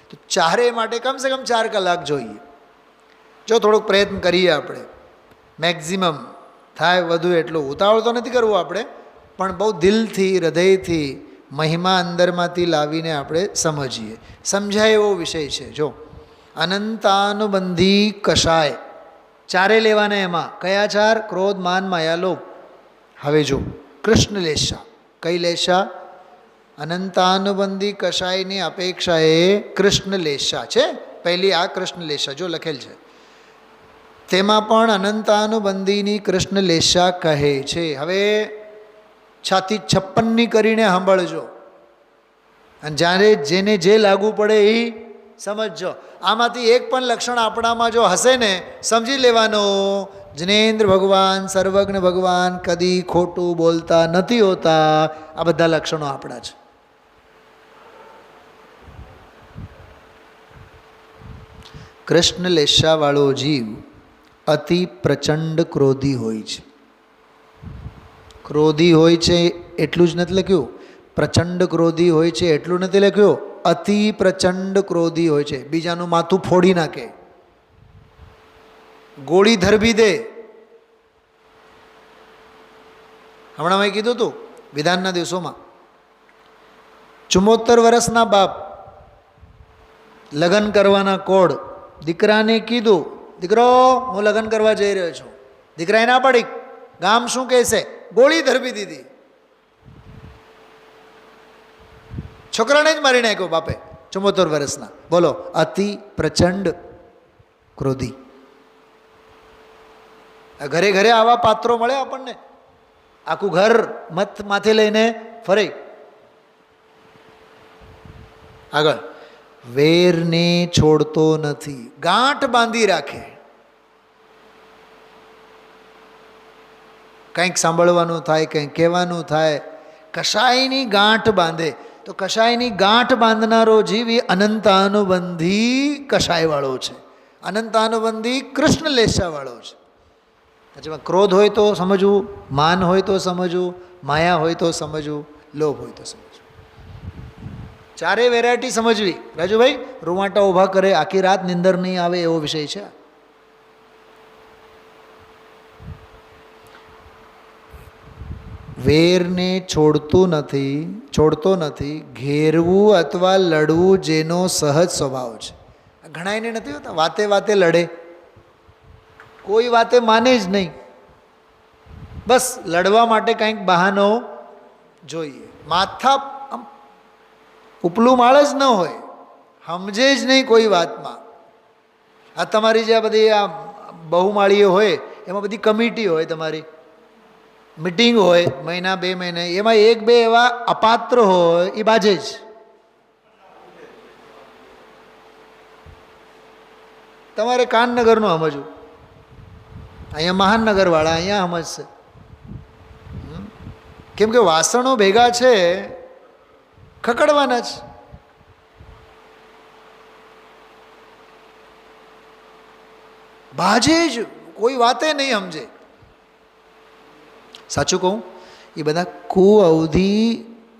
તો ચારે માટે કમસે કમ 4 કલાક જોઈએ. જો થોડોક પ્રયત્ન કરીએ આપણે, મેક્ઝિમમ થાય વધુ એટલું. ઉતાવળ તો નથી કરવું આપણે, પણ બહુ દિલથી, હૃદયથી, મહિમા અંદરમાંથી લાવીને આપણે સમજીએ. સમજાય એવો વિષય છે. જો અનંતાનુબંધી કષાય 4 લેવાના. એમાં કયા 4? ક્રોધ, માન, માયા, લોભ. હવે જો કૃષ્ણ લેશા, કઈ લેશા? અનંતાનુબંધી કશાયની અપેક્ષાએ કૃષ્ણ લેશા છે. પહેલી આ કૃષ્ણ લેશા જો લખેલ છે, તેમાં પણ અનંતાનુબંધીની કૃષ્ણ લેશા કહે છે. હવે છાતી 56ની કરીને સાંભળજો, અને જ્યારે જેને જે લાગુ પડે એ સમજજો. આમાંથી એક પણ લક્ષણ આપણામાં જો હશે ને સમજી લેવાનું, જિનેન્દ્ર ભગવાન, સર્વજ્ઞ ભગવાન કદી ખોટું બોલતા નથી હોતા. આ બધા લક્ષણો આપણા છે. કૃષ્ણ લેશાવાળો જીવ અતિ પ્રચંડ ક્રોધી હોય છે. ક્રોધી હોય છે એટલું જ નથી લખ્યું, પ્રચંડ ક્રોધી હોય છે એટલું નથી લખ્યું, અતિ પ્રચંડ ક્રોધી હોય છે. બીજાનું માથું ફોડી નાખે, ગોળી ધરબી દે. હમણાં મેં કીધું હતું વિધાનના દિવસોમાં, 74 વર્ષના બાપ લગ્ન કરવાના કોડ, દીકરાને કીધું, દીકરો હું લગ્ન કરવા જઈ રહ્યો છું. દીકરાએ ના પાડી, ગામ શું કહેશે, ગોળી ધરબી દીધી. છોકરાને જ મારી નાખ્યો બાપે, 74 વર્ષના. બોલો, અતિ પ્રચંડ ક્રોધી. ઘરે ઘરે આવા પાત્રો મળે આપણને, આખું ઘર મત માથે લઈને ફરે. આગળ, વેરને છોડતો નથી, ગાંઠ બાંધી રાખે. કંઈક સાંભળવાનું થાય, કંઈક કહેવાનું થાય, કશાયની ગાંઠ બાંધે. તો કશાયની ગાંઠ બાંધનારો જીવ એ અનંતાનુબંધી કશાયવાળો છે, અનંતાનુબંધી કૃષ્ણ લેશાવાળો છે. પછી ક્રોધ હોય તો સમજવું, માન હોય તો સમજવું, માયા હોય તો સમજવું, લોભ હોય તો સમજવું. ચારે વેરાયટી સમજવી. રાજુભાઈ રૂવાટા ઊભા કરે, આખી રાત નિંદર નહીં આવે એવો વિષય છે. વેરને છોડતો નથી, ઘેરવું અથવા લડવું જેનો સહજ સ્વભાવ છે. ઘણા એને નથી હોતા, વાતે વાતે લડે, કોઈ વાતે માને જ નહીં, બસ લડવા માટે કંઈક બહાનો જોઈએ. માથા ઉપલું માળ જ ન હોય, સમજે જ નહીં કોઈ વાતમાં. આ તમારી જે આ બધી આ બહુમાળીઓ હોય એમાં બધી કમિટી હોય, તમારી મિટિંગ હોય મહિના 2 મહિને, એમાં 1-2 એવા અપાત્ર હોય એ બાજે જ. તમારે કાનનગરનું સમજવું, અહીંયા મહાનગરવાળા અહીંયા સમજશે. કેમ કે વાસણો ભેગા છે, ખકડવાના જ. બાજે જ, કોઈ વાતે નહીં સમજે. સાચું કહું, એ બધા કુઅવધિ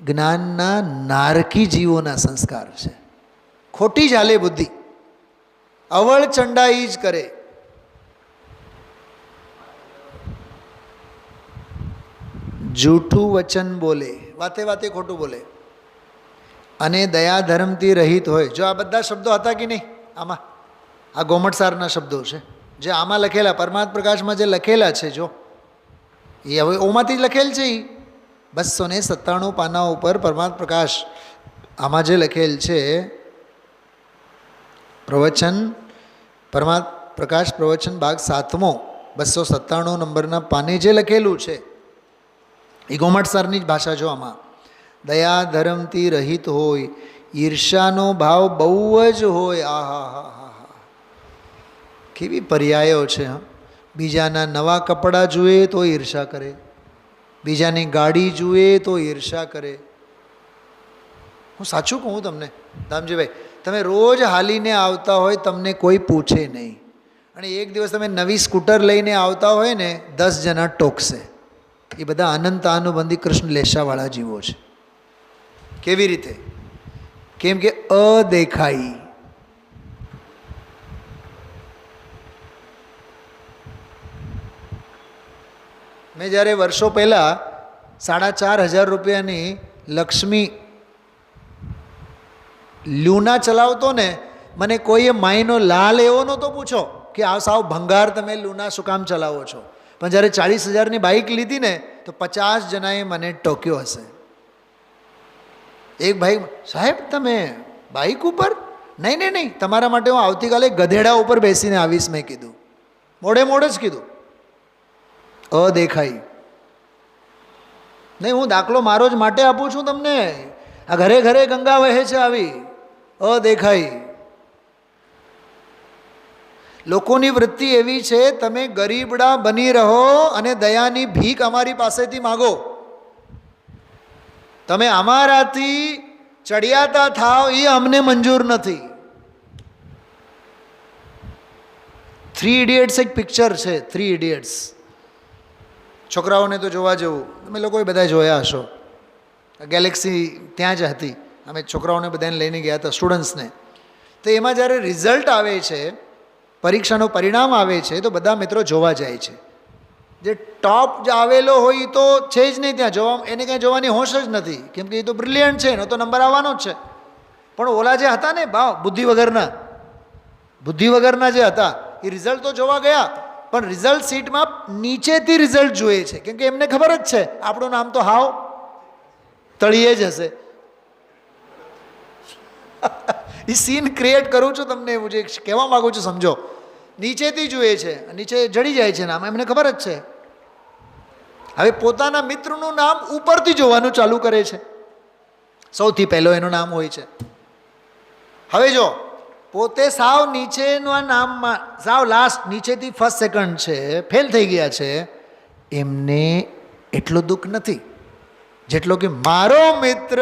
જ્ઞાનના નારકી જીવોના સંસ્કાર છે. ખોટી જ હાલે બુદ્ધિ, અવળ ચંડાઈ જ કરે. જૂઠું વચન બોલે, વાતે વાતે ખોટું બોલે, અને દયા ધર્મથી રહિત હોય. જો આ બધા શબ્દો હતા કે નહીં આમાં, આ ગોમટસારના શબ્દો છે જે આમાં લખેલા, પરમાત્મ પ્રકાશમાં જે લખેલા છે, જો એ હવે ઓમાંથી જ લખેલ છે. એ 297 પાના ઉપર પરમાત્મ પ્રકાશ આમાં જે લખેલ છે, પ્રવચન પરમાત્મ પ્રકાશ પ્રવચન ભાગ 7મો 297 નંબરના પાને જે લખેલું છે એ ગોમટસારની જ ભાષા. જો આમાં દયા ધર્મથી રહિત હોય, ઈર્ષાનો ભાવ બહુ જ હોય. આહા હા હા હા, કેવી પર્યાયો છે. બીજાના નવા કપડાં જુએ તો ઈર્ષા કરે, બીજાની ગાડી જુએ તો ઈર્ષા કરે. હું સાચું કહું તમને દામજીભાઈ, તમે રોજ હાલીને આવતા હોય, તમને કોઈ પૂછે નહીં, અને એક દિવસ તમે નવી સ્કૂટર લઈને આવતા હોય ને, 10 જણા ટોકશે. એ બધા અનંત અનુબંધી કૃષ્ણ લેશાવાળા જીવો છે. કેવી રીતે? કેમ કે અદેખાઈ. મેં જ્યારે વર્ષો પહેલાં 4,500 રૂપિયાની લક્ષ્મી લ્યુના ચલાવતો ને, મને કોઈએ માયનો લાલ એવો નહોતો પૂછો કે આ સાવ ભંગાર તમે લુના શું કામ ચલાવો છો. પણ જ્યારે 40,000ની બાઇક લીધી ને, તો 50 જણાએ મને ટોક્યો હશે. એક ભાઈ, સાહેબ તમે બાઇક ઉપર? નહીં નહીં નહીં, તમારા માટે હું આવતીકાલે ગધેડા ઉપર બેસીને આવીશ, મેં કીધું. મોડે જ કીધું. અદેખાઈ નહીં, હું દાખલો મારો જ માટે આપું છું તમને. આ ઘરે ઘરે ગંગા વહે છે આવી. અદેખાઈ. લોકોની વૃત્તિ એવી છે, તમે ગરીબડા બની રહો અને દયાની ભીખ અમારી પાસેથી માગો. તમે અમારાથી ચડિયાતા થાવ એ અમને મંજૂર નથી. 3 ઇડિયટ્સ એક પિક્ચર છે, 3 ઇડિયટ્સ. છોકરાઓને તો જોવા જેવું, તમે લોકોએ બધા જોયા હશો. ગેલેક્સી ત્યાં જ હતી, અમે છોકરાઓને બધાને લઈને ગયા હતા, સ્ટુડન્ટ્સને. તો એમાં જ્યારે રિઝલ્ટ આવે છે, પરીક્ષાનું પરિણામ આવે છે, તો બધા મિત્રો જોવા જાય છે. જે ટોપ જે આવેલો હોય એ તો છે જ નહીં ત્યાં, જોવા એને કાંઈ જોવાની હોશ જ નથી, કેમ કે એ તો બ્રિલિયન્ટ છે, એનો તો નંબર આવવાનો જ છે. પણ ઓલા જે હતા ને બુદ્ધિ વગરના જે હતા એ રિઝલ્ટ તો જોવા ગયા, પણ રિઝલ્ટ શીટમાં નીચેથી રિઝલ્ટ જોઈએ છે, કેમ કે એમને ખબર જ છે આપણું નામ તો હાવ તળિયે જ હશે. એ સીન ક્રિએટ કરું છું તમને, એવું જે કહેવા માગું છું સમજો. નીચેથી જોઈએ છે, નીચે જડી જાય છે નામ, એમને ખબર જ છે. હવે પોતાના મિત્રનું નામ ઉપરથી જોવાનું ચાલુ કરે છે, સૌથી પહેલો એનું નામ હોય છે. હવે જો પોતે સાવ નીચેના નામમાં સાવ લાસ્ટ નીચેથી ફર્સ્ટ સેકન્ડ છે, ફેલ થઈ ગયા છે, એમને એટલું દુઃખ નથી જેટલો કે મારો મિત્ર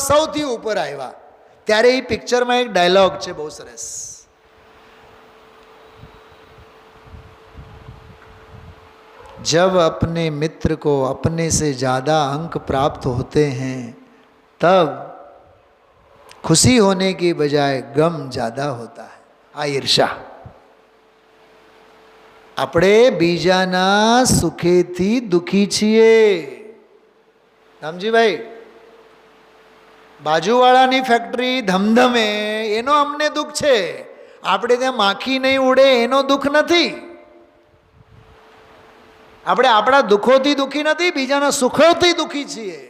સૌથી ઉપર આવ્યા. ત્યારે એ પિક્ચરમાં એક ડાયલોગ છે બહુ સરસ. जब अपने मित्र को अपने से ज़्यादा अंक प्राप्त होते हैं तब खुशी होने की बजाय गम ज़्यादा होता है. આ ઈર્ષા. આપણે બીજાના સુખેથી દુઃખી છીએ. રામજીભાઈ, બાજુવાળાની ફેક્ટરી ધમધમે એનો અમને દુઃખ છે, આપણે ત્યાં માખી નહીં ઉડે એનો દુઃખ નથી. આપણે આપણા દુઃખોથી દુઃખી નથી, બીજાના સુખોથી દુઃખી છીએ.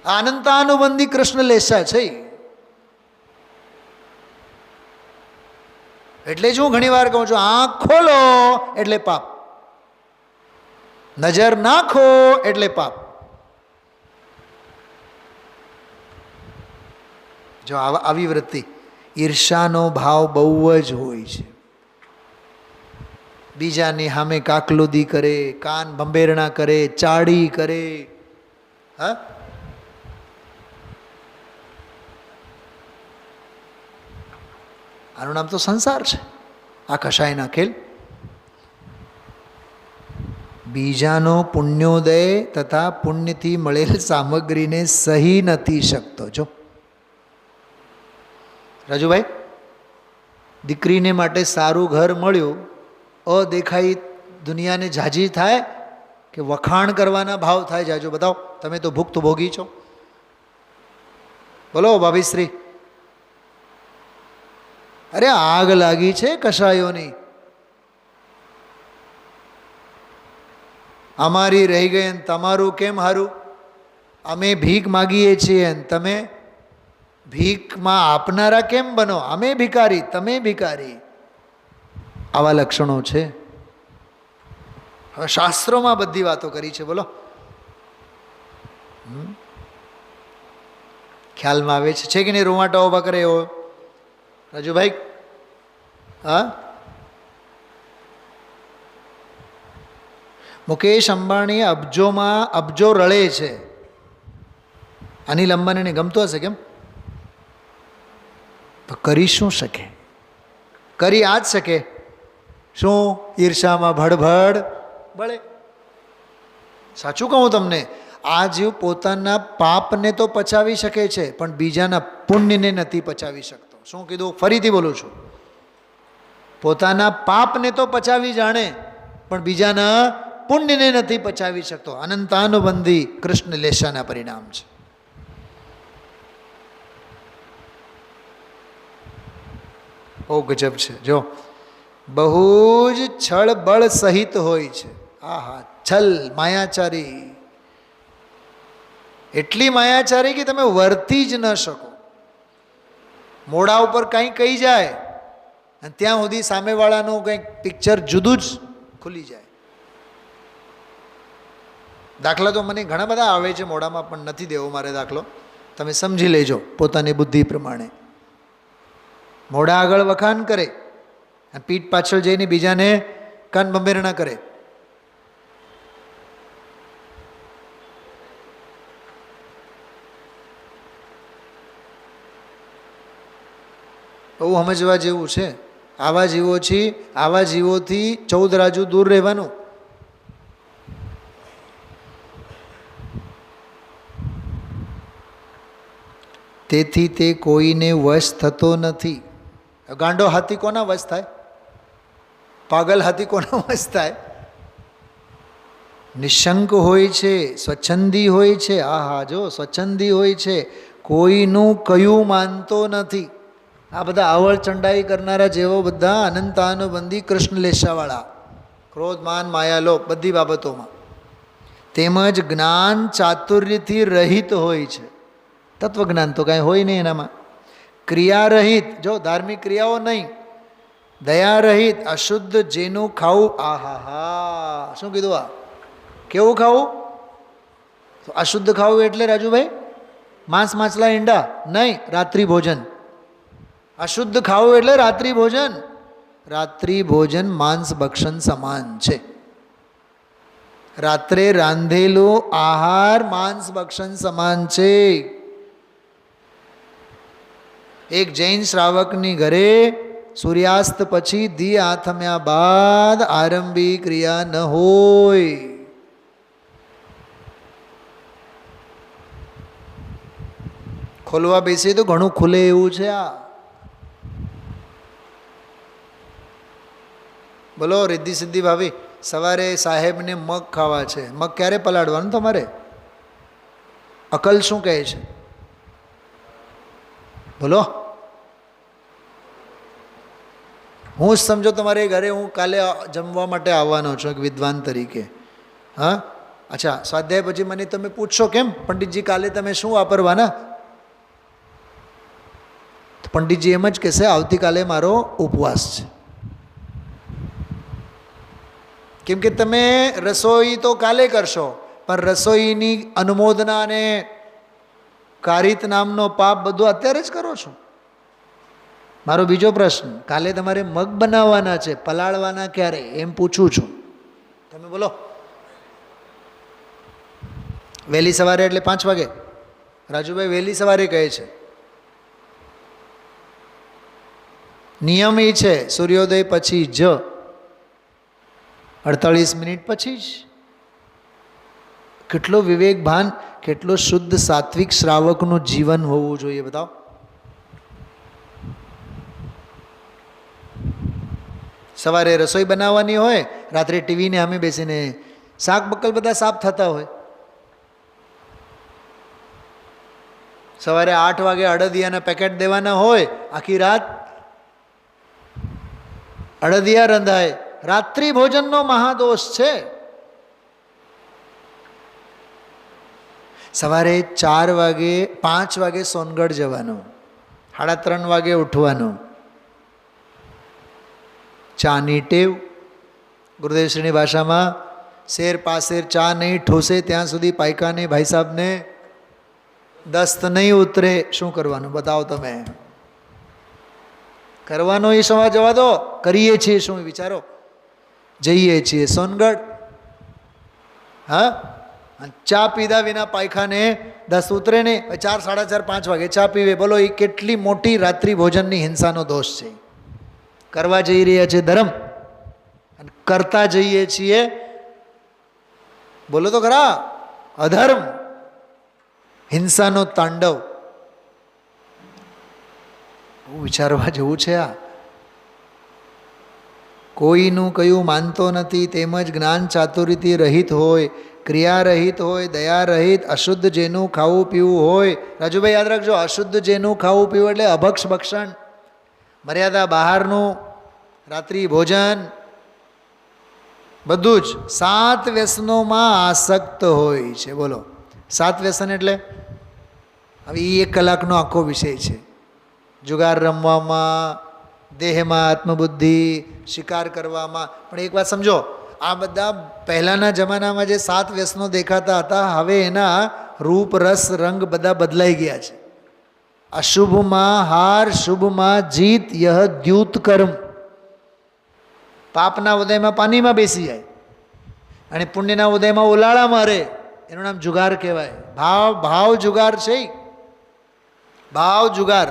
અનંતાનુબંધી કૃષ્ણ લેશા છે. એટલે જ હું ઘણી વાર કહું છું, આંખ ખોલો એટલે પાપ, નજર નાખો એટલે પાપ. જો આવી વૃત્તિ, ઈર્ષાનો ભાવ બહુ જ હોય છે. બીજાની સામે કાકલુદી કરે, કાન ભંભેરણા કરે, ચાડી કરે. હા, આનું નામ તો સંસાર છે. આ કશાયના ખેલ. બીજાનો પુણ્યોદય તથા પુણ્યથી મળેલ સામગ્રીને સહી નથી શકતો. જો રાજુભાઈ, દીકરીને માટે સારું ઘર મળ્યું, અદેખાઈ દુનિયાને જાજી થાય કે વખાણ કરવાના ભાવ થાય? જાજો બતાવો, તમે તો ભુક્ત ભોગી છો. બોલો ભાભીશ્રી. અરે આગ લાગી છે કશાયોની. અમારી રહી ગઈ ને તમારું કેમ હારું? અમે ભીખ માગીએ છીએ ને તમે ભીખમાં આપનારા કેમ બનો? અમે ભિખારી, તમે ભિખારી. આવા લક્ષણો છે. હવે શાસ્ત્રોમાં બધી વાતો કરી છે. બોલો, ખ્યાલમાં આવે છે કે નહીં? રૂવાટા ઊભા કરે એવો રાજુભાઈ. હા, મુકેશ અંબાણી અબજો રળે છે. અનિલ અંબાણીને ગમતો હશે કેમ? તો કરી શું શકે? કરી આ જ શકે. શું? ઈર્ષામાં ભડભડ બળે. સાચું કહું તમને, આ જીવ પોતાના પાપને તો પચાવી શકે છે, પણ બીજાના પુણ્યને નથી પચાવી શકતો. શું કીધું? ફરીથી બોલું છું. પોતાના પાપને તો પચાવી જાણે, પણ બીજાના પુણ્યને નથી પચાવી શકતો. અનંતાનુબંધી કૃષ્ણ લેશાના પરિણામ છે. બહુ ગજબ છે. જો બહુ જ છળ બળ સહિત હોય છે. આહા, છલ માયાચારી, એટલી માયાચારી કે તમે વર્તી જ ન શકો. મોઢા ઉપર કંઈ કહી જાય અને ત્યાં સુધી સામેવાળાનું કંઈક પિક્ચર જુદું જ ખુલી જાય. દાખલા તો મને ઘણા બધા આવે છે મોઢામાં, પણ નથી દેવો મારે દાખલો. તમે સમજી લેજો પોતાની બુદ્ધિ પ્રમાણે. મોઢા આગળ વખાણ કરે અને પીઠ પાછળ જઈને બીજાને કાન બંબેરણા કરે. બહુ સમજવા જેવું છે. આવા જીવોથી 14 રાજુ દૂર રહેવાનું. તેથી તે કોઈને વશ થતો નથી. ગાંડો હાથી કોના વશ થાય? પાગલ હાથી કોના વશ થાય? નિશંક હોય છે, સ્વચ્છંદી હોય છે. આહા, જો સ્વચ્છંદી હોય છે, કોઈનું કયું માનતો નથી. આ બધા આવળ ચંડાઈ કરનારા જેવો બધા અનંતાનુબંધી કૃષ્ણ લેશાવાળા, ક્રોધ માન માયા લોભ બધી બાબતોમાં. તેમજ જ્ઞાન ચાતુર્યથી રહિત હોય છે. તત્વજ્ઞાન તો કાંઈ હોય નહીં એનામાં. ક્રિયા રહિત, જો ધાર્મિક ક્રિયાઓ નહીં. દયા રહિત, અશુદ્ધ જેનું ખાવું. આહા હા, શું કીધું? આ કેવું ખાવું? અશુદ્ધ ખાવું એટલે રાજુભાઈ માંસ માછલા ઈંડા નહીં, રાત્રિ ભોજન. અશુદ્ધ ખાવું એટલે રાત્રિ ભોજન. રાત્રિ ભોજન માંસ ભક્ષણ સમાન છે. રાત્રે રાંધેલું આહાર માંસ ભક્ષણ સમાન છે. એક જૈન શ્રાવકની ઘરે સૂર્યાસ્ત પછી દી આથમ્યા બાદ આરંભી ક્રિયા ન હોય. ખોલવા બેસીએ તો ઘણું ખુલે એવું છે. આ બોલો રિદ્ધિ સિદ્ધિ ભાભી, સવારે સાહેબને મગ ખાવા છે. મગ ક્યારે પલાળવાનું તમારે? અકલ શું કહે છે? બોલો. હું જ સમજો તમારે ઘરે હું કાલે જમવા માટે આવવાનો છું એક વિદ્વાન તરીકે. હા, અચ્છા, સ્વાધ્યાય પછી મને તમે પૂછશો કેમ પંડિતજી કાલે તમે શું વાપરવાના? તો પંડિતજી એમ જ કહેશે આવતીકાલે મારો ઉપવાસ છે. કેમ કે તમે રસોઈ તો કાલે કરશો, પણ રસોઈની અનુમોદના અને કારિત નામનો પાપ બધું અત્યારે જ કરો છો. મારો બીજો પ્રશ્ન, કાલે તમારે મગ બનાવવાના છે, પલાળવાના ક્યારે એમ પૂછું છું. તમે બોલો. વહેલી સવારે એટલે 5 વાગે? રાજુભાઈ વહેલી સવારે કહે છે. નિયમ એ છે સૂર્યોદય પછી જ, 48 મિનિટ પછી જ. કેટલો વિવેક ભાન, કેટલો શુદ્ધ સાત્વિક શ્રાવકનું જીવન હોવું જોઈએ બતાવો. સવારે રસોઈ બનાવવાની હોય, રાત્રે ટીવીને સામે બેસીને શાક બકલ બધા સાફ થતા હોય. સવારે 8 વાગે અડદિયાના પેકેટ દેવાના હોય, આખી રાત અડદિયા રંધાય. રાત્રિ ભોજનનો મહાદોષ છે. સવારે 4 વાગે 5 વાગે સોનગઢ જવાનું, 3:30 વાગે ઉઠવાનું. ચાની ટેવ, ગુરુદેવશ્રીની ભાષામાં શેર પાસેર ચા નહીં ઠોસે ત્યાં સુધી પાયકાને ભાઈ સાહેબને દસ્ત નહીં ઉતરે. શું કરવાનું બતાવો તમે? કરવાનો એ સમય જવા દો. કરીએ છીએ શું વિચારો? જઈએ છીએ સોનગઢ, હા, ચા પીધા વિના પાયખાને દસ્ત ઉતરે ને. 4, 4:30, 5 વાગે ચા પીવે. બોલો એ કેટલી મોટી રાત્રિ ભોજનની હિંસાનો દોષ છે. કરવા જઈ રહ્યા છે ધર્મ અને કરતા જઈએ છીએ, બોલો તો ખરા, અધર્મ, હિંસાનો તાંડવ. વિચારવા જેવું છે આ. કોઈનું કયું માનતો નથી, તેમજ જ્ઞાન ચાતુરીથી રહિત હોય, ક્રિયા રહિત હોય, દયા રહિત, અશુદ્ધ જેનું ખાવું પીવું હોય. રાજુભાઈ યાદ રાખજો, અશુદ્ધ જેનું ખાવું પીવું એટલે અભક્ષ ભક્ષણ, મર્યાદા બહારનું રાત્રિ ભોજન, બધું જ 7 વ્યસનોમાં આસક્ત હોય છે. બોલો 7 વ્યસન એટલે હવે એ 1 કલાકનો આખો વિષય છે. જુગાર રમવામાં, દેહમાં આત્મબુદ્ધિ, શિકાર કરવામાં. પણ એક વાત સમજો, આ બધા પહેલાંના જમાનામાં જે 7 વ્યસનો દેખાતા હતા, હવે એના રૂપ રસ રંગ બધા બદલાઈ ગયા છે. અશુભમાં હાર, શુભમાં જીત, યહ દ્યુત કર્મ. પાપના ઉદયમાં પાણીમાં બેસી જાય અને પુણ્યના ઉદયમાં ઓલાળા મારે, એનું નામ જુગાર કહેવાય. ભાવ જુગાર છે. ભાવ જુગાર.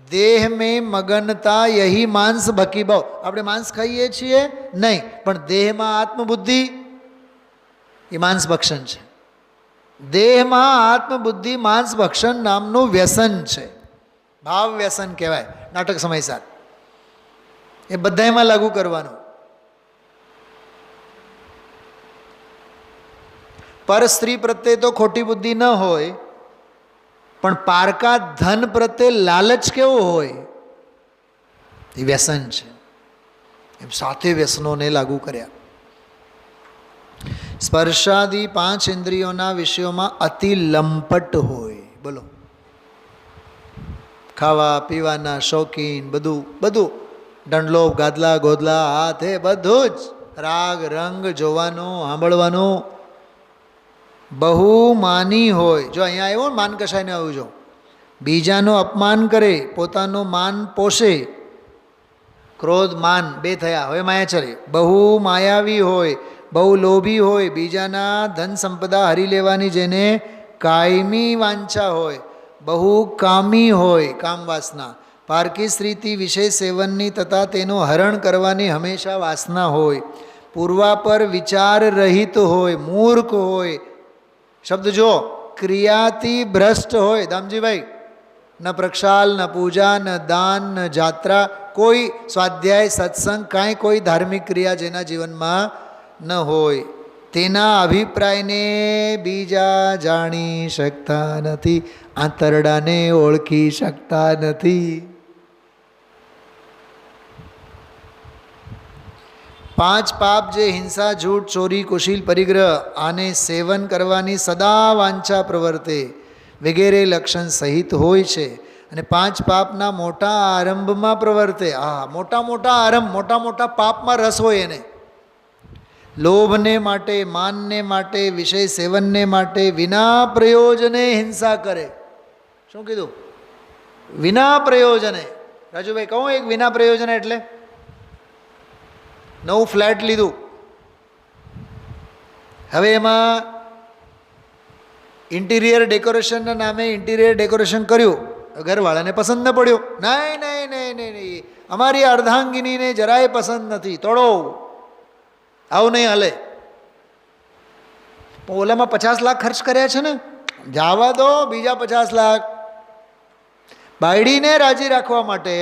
દેહ મેં મગનતા યહી માંસ ભકી ભાવ. આપણે માંસ ખાઈએ છીએ નહીં, પણ દેહમાં આત્મબુદ્ધિ એ માંસ ભક્ષણ છે. દેહમાં આત્મબુદ્ધિ માંસ ભક્ષણ નામનું વ્યસન છે. ભાવ વ્યસન કહેવાય. નાટક સમય સાથ એ બધામાં લાગુ કરવાનું. પર સ્ત્રી પ્રત્યે તો ખોટી બુદ્ધિ ન હોય, પણ પારકા ધન પ્રત્યે લાલચ કેવો હોય એ વ્યસન છે. એમ 7 વ્યસનોને લાગુ કર્યા. સ્પર્શાદી 5 ઇન્દ્રિયોના વિષયોમાં અતિ લંપટ હોય. બોલો ખાવા પીવાના શોખીન, બધું દંડલોપ, ગાદલા ગોદલા, હાથ, એ બધું જ. રાગ રંગ જોવાનું, સાંભળવાનું. બહુ માની હોય. જો અહીંયા આવ્યો માન કશાયને આવ્યું, જો બીજાનું અપમાન કરે, પોતાનું માન પોષે. ક્રોધ માન 2 થયા, હવે માયાચર્ય. બહુ માયાવી હોય, બહુ લોભી હોય, બીજાના ધન સંપદા હરી લેવાની જેને કાયમી વાંછા હોય. બહુ કામી હોય, કામ વાસના. પારકી સ્ત્રીથી વિષય સેવનની તથા તેનું હરણ કરવાની હંમેશા વાસના હોય. પૂર્વા પર વિચાર રહિત હોય, મૂર્ખ હોય. શબ્દ જો, ક્રિયાથી ભ્રષ્ટ હોય. દામજીભાઈ, ન પ્રક્ષાલ, ન પૂજા, ન દાન, ન જાત્રા, કોઈ સ્વાધ્યાય સત્સંગ, કાંઈ કોઈ ધાર્મિક ક્રિયા જેના જીવનમાં ન હોય. તેના અભિપ્રાયને બીજા જાણી શકતા નથી, આંતરડાને ઓળખી શકતા નથી. 5 પાપ જે હિંસા, જૂઠ, ચોરી, કુશીલ, પરિગ્રહ, આને સેવન કરવાની સદા વાંછા પ્રવર્તે વગેરે લક્ષણ સહિત હોય છે. અને 5 પાપના મોટા આરંભમાં પ્રવર્તે. મોટા આરંભ, મોટા પાપમાં રસ હોય એને. લોભને માટે, માનને માટે, વિષય સેવનને માટે વિના પ્રયોજને હિંસા કરે. શું કીધું? વિના પ્રયોજને. રાજુભાઈ કહું એક વિના પ્રયોજને એટલે? નવું ફ્લેટ લીધું, હવે એમાં ઇન્ટિરિયર ડેકોરેશનના નામે ઇન્ટિરિયર ડેકોરેશન કર્યું. ઘરવાળાને પસંદ ન પડ્યું. નહીં, અમારી અર્ધાંગિનીને જરાય પસંદ નથી, તોડો. આવું નહીં હાલે. પણ ઓલામાં 50 લાખ ખર્ચ કર્યા છે ને, જવા દો. બીજા 50 લાખ બાયડીને રાજી રાખવા માટે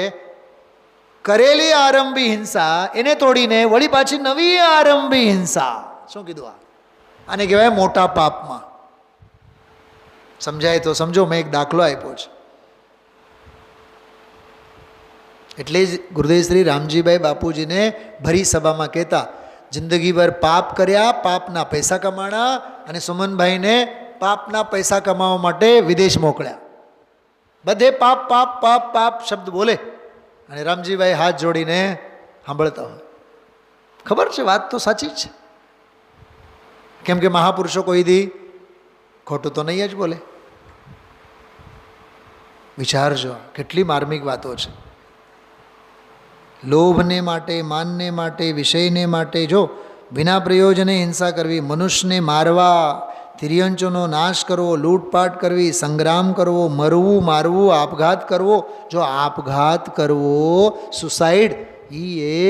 કરેલી આરંભી હિંસા એને તોડીને વળી પાછી નવી આરંભી હિંસા. શું કીધું? આને કહેવાય મોટા પાપમાં. સમજાય તો સમજો. મેં એક દાખલો આપ્યો છે. એટલે જ ગુરુદેવ શ્રી રામજીભાઈ બાપુજીને ભરી સભામાં કહેતા, જિંદગીભર પાપ કર્યા, પાપના પૈસા કમાણા, અને સુમનભાઈને પાપના પૈસા કમાવા માટે વિદેશ મોકલ્યા. બધે પાપ પાપ પાપ પાપ શબ્દ બોલે, અને રામજીભાઈ હાથ જોડીને સાંભળતા હોય. ખબર છે વાત તો સાચી જ છે, કેમ કે મહાપુરુષો કોઈ દી ખોટું તો નહીં જ બોલે. વિચારજો, કેટલી માર્મિક વાતો છે. લોભને માટે, માનને માટે, વિષયને માટે જો વિના પ્રયોજને હિંસા કરવી, મનુષ્યને મારવા, તિર્યંચોનો નાશ કરવો, લૂંટપાટ કરવી, સંગ્રામ કરવો, મરવું, મારવું, આપઘાત કરવો. જો આપઘાત કરવો, સુસાઇડ, એ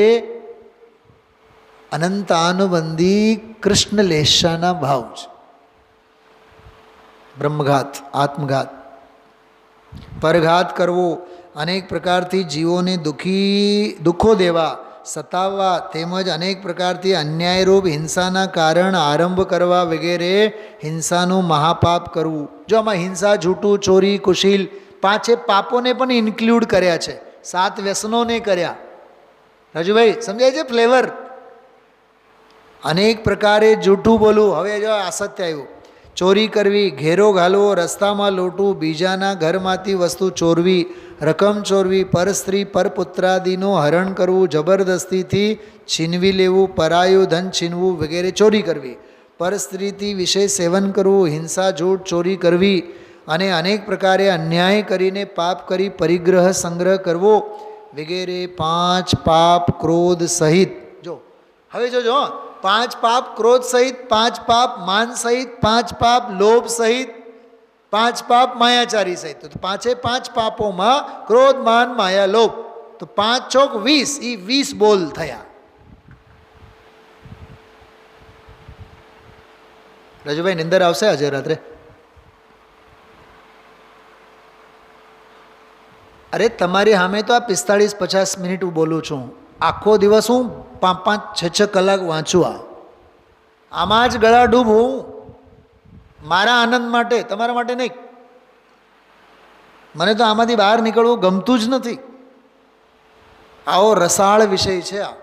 અનંતાનુબંધી કૃષ્ણ લેશાના ભાવ છે. બ્રહ્મઘાત, આત્મઘાત, પરઘાત કરવો, અનેક પ્રકારથી જીવોને દુઃખો દેવા, સતાવવા, તેમજ અનેક પ્રકારથી અન્યાયરૂપ હિંસાના કારણ આરંભ કરવા વગેરે હિંસાનું મહાપાપ કરવું. જો આમાં હિંસા, જૂઠું, ચોરી, કુશીલ 5 પાપોને પણ ઇન્ક્લુડ કર્યા છે, 7 વ્યસનોને કર્યા. રાજુભાઈ સમજાય છે ફ્લેવર? અનેક પ્રકારે જૂઠું બોલવું. હવે જો અસત્ય આવ્યું. ચોરી કરવી, ઘેરો ઘાલવો, રસ્તામાં લોટવું, બીજાના ઘરમાંથી વસ્તુ ચોરવી, રકમ ચોરવી, પર સ્ત્રી પરપુત્રાદિનું હરણ કરવું, જબરદસ્તીથી છીનવી લેવું, પરાયું ધન છીનવું વગેરે ચોરી કરવી, પર સ્ત્રીથી વિષય સેવન કરવું, હિંસા જૂઠ ચોરી કરવી અને અનેક પ્રકારે અન્યાય કરીને પાપ કરી પરિગ્રહ સંગ્રહ કરવો વગેરે 5 પાપ ક્રોધ સહિત. જો હવે જોજો, 5 પાપ ક્રોધ સહિત, 5 પાપ માન સહિત, 5 પાપ લોભ સહિત, 5 પાપ માયાચારી સહિત. તો 5 પાપોમાં ક્રોધ માન માયા લોભ, તો 5 ચોક 20, એ 20 બોલ થયા. રાજુભાઈ નિંદર આવશે આજે રાત્રે? અરે તમારી સામે તો આ 45-50 મિનિટ હું બોલું છું. આખો દિવસ હું 5-5, 6-6 કલાક વાંચું. આમાં જ ગળા ડૂબ હું, મારા આનંદ માટે, તમારા માટે નહીં. મને તો આમાંથી બહાર નીકળવું ગમતું જ નથી. આવો રસાળ વિષય છે આ.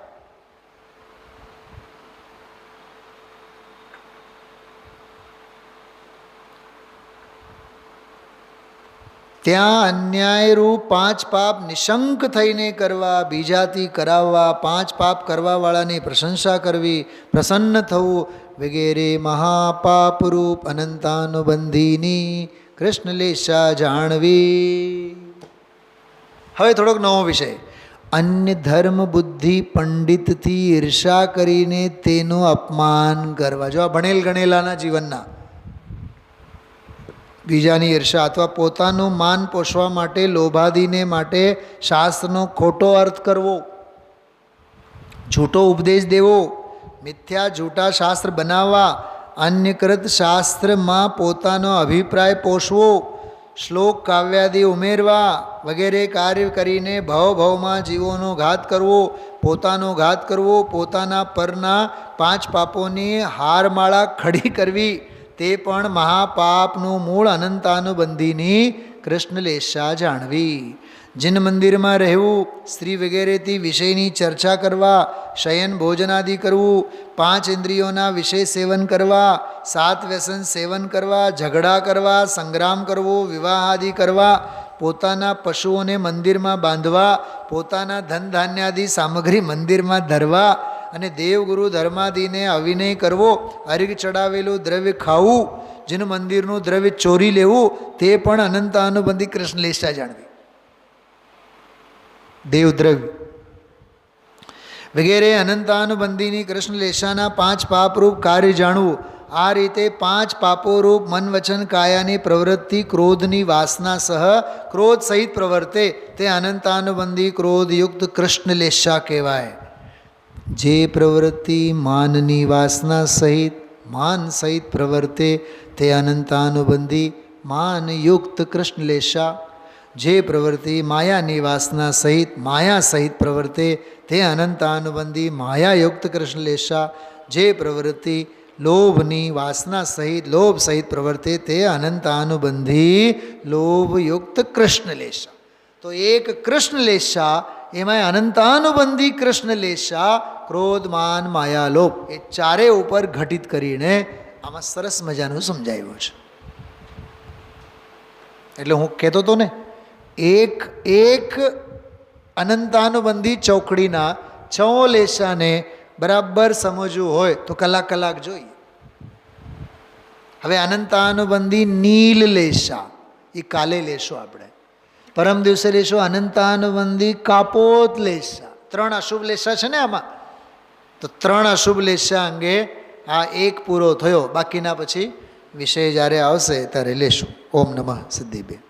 ત્યાં અન્યાયરૂપ 5 પાપ નિશંક થઈને કરવા, બીજાથી કરાવવા, 5 પાપ કરવાવાળાની પ્રશંસા કરવી, પ્રસન્ન થવું વગેરે મહાપાપરૂપ અનંતાનુબંધીની કૃષ્ણલેશા જાણવી. હવે થોડોક નવો વિષય. અન્ય ધર્મ બુદ્ધિ પંડિતથી ઈર્ષા કરીને તેનું અપમાન કરવા. જો આ ભણેલ ગણેલાના જીવનના બીજાની ઈર્ષા અથવા પોતાનું માન પોષવા માટે લોભાદીને માટે શાસ્ત્રનો ખોટો અર્થ કરવો, જૂઠો ઉપદેશ દેવો, મિથ્યા જૂઠા શાસ્ત્ર બનાવવા, અન્યકૃત શાસ્ત્રમાં પોતાનો અભિપ્રાય પોષવો, શ્લોક કાવ્યાદિ ઉમેરવા વગેરે કાર્ય કરીને ભવભવમાં જીવોનો ઘાત કરવો, પોતાનો ઘાત કરવો, પોતાના પરના 5 પાપોની હારમાળા ખડી કરવી, તે પણ મહાપાપનું મૂળ અનંતાનુબંધીની કૃષ્ણલેશા જાણવી. જિન મંદિરમાં રહેવું, સ્ત્રી વગેરેથી વિષયની ચર્ચા કરવા, શયન ભોજનાદિ કરવું, 5 ઇન્દ્રિયોના વિષય સેવન કરવા, 7 વ્યસન સેવન કરવા, ઝઘડા કરવા, સંગ્રામ કરવો, વિવાહ આદિ કરવા, પોતાના પશુઓને મંદિરમાં બાંધવા, પોતાના ધન ધાન્યાદિ સામગ્રી મંદિરમાં ધરવા અને દેવગુરુ ધર્માદિને અવિનય કરવો, અર્ઘ ચડાવેલું દ્રવ્ય ખાવું, જીન મંદિરનું દ્રવ્ય ચોરી લેવું, તે પણ અનંતાનુબંધી કૃષ્ણલેશા જાણવી. દેવદ્રવ્ય વગેરે અનંતાનુબંધીની કૃષ્ણલેશાના 5 પાપરૂપ કાર્ય જાણવું. આ રીતે 5 પાપોરૂપ મન વચન કાયાની પ્રવૃત્તિ ક્રોધની વાસના સહ ક્રોધ સહિત પ્રવર્તે તે અનંતાનુબંધી ક્રોધયુક્ત કૃષ્ણલેશા કહેવાય. જે પ્રવૃત્તિ માનની વાસના સહિત માન સહિત પ્રવર્તે તે અનંતાનુબંધી માનયુક્ત કૃષ્ણલેશા. જે પ્રવૃત્તિ માયાની વાસના સહિત માયા સહિત પ્રવર્તે તે અનંતાનુબંધી માયાયુક્ત કૃષ્ણલેશા. જે પ્રવૃત્તિ લોભની વાસના સહિત લોભ સહિત પ્રવર્તે તે અનંતાનુબંધી લોભયુક્ત કૃષ્ણલેશા. તો એક કૃષ્ણલેશા, એમાં અનંતાનુબંધી કૃષ્ણલેશા, ક્રોધ માન માયા લોભ, એ ચારે ઉપર ઘટિત કરીને આમાં સરસ મજાનું સમજાવ્યું છે. એટલે હું કહેતો હતો ને, એક અનંતાનુબંધી ચોકડીના 6 લેશાને બરાબર સમજવું હોય તો કલાક જોઈએ. હવે અનંતાનુબંધી નીલ લેશા એ કાલે લેશો આપણે, પરમ દિવસે લેશો અનંતાનુબંધી કાપોત લેશા. 3 અશુભ લેશા છે ને આમાં, તો 3 અશુભ લેશા અંગે આ એક પૂરો થયો. બાકીના પછી વિષય જ્યારે આવશે ત્યારે લેશું. ઓમ નમઃ સિદ્ધિભ્ય.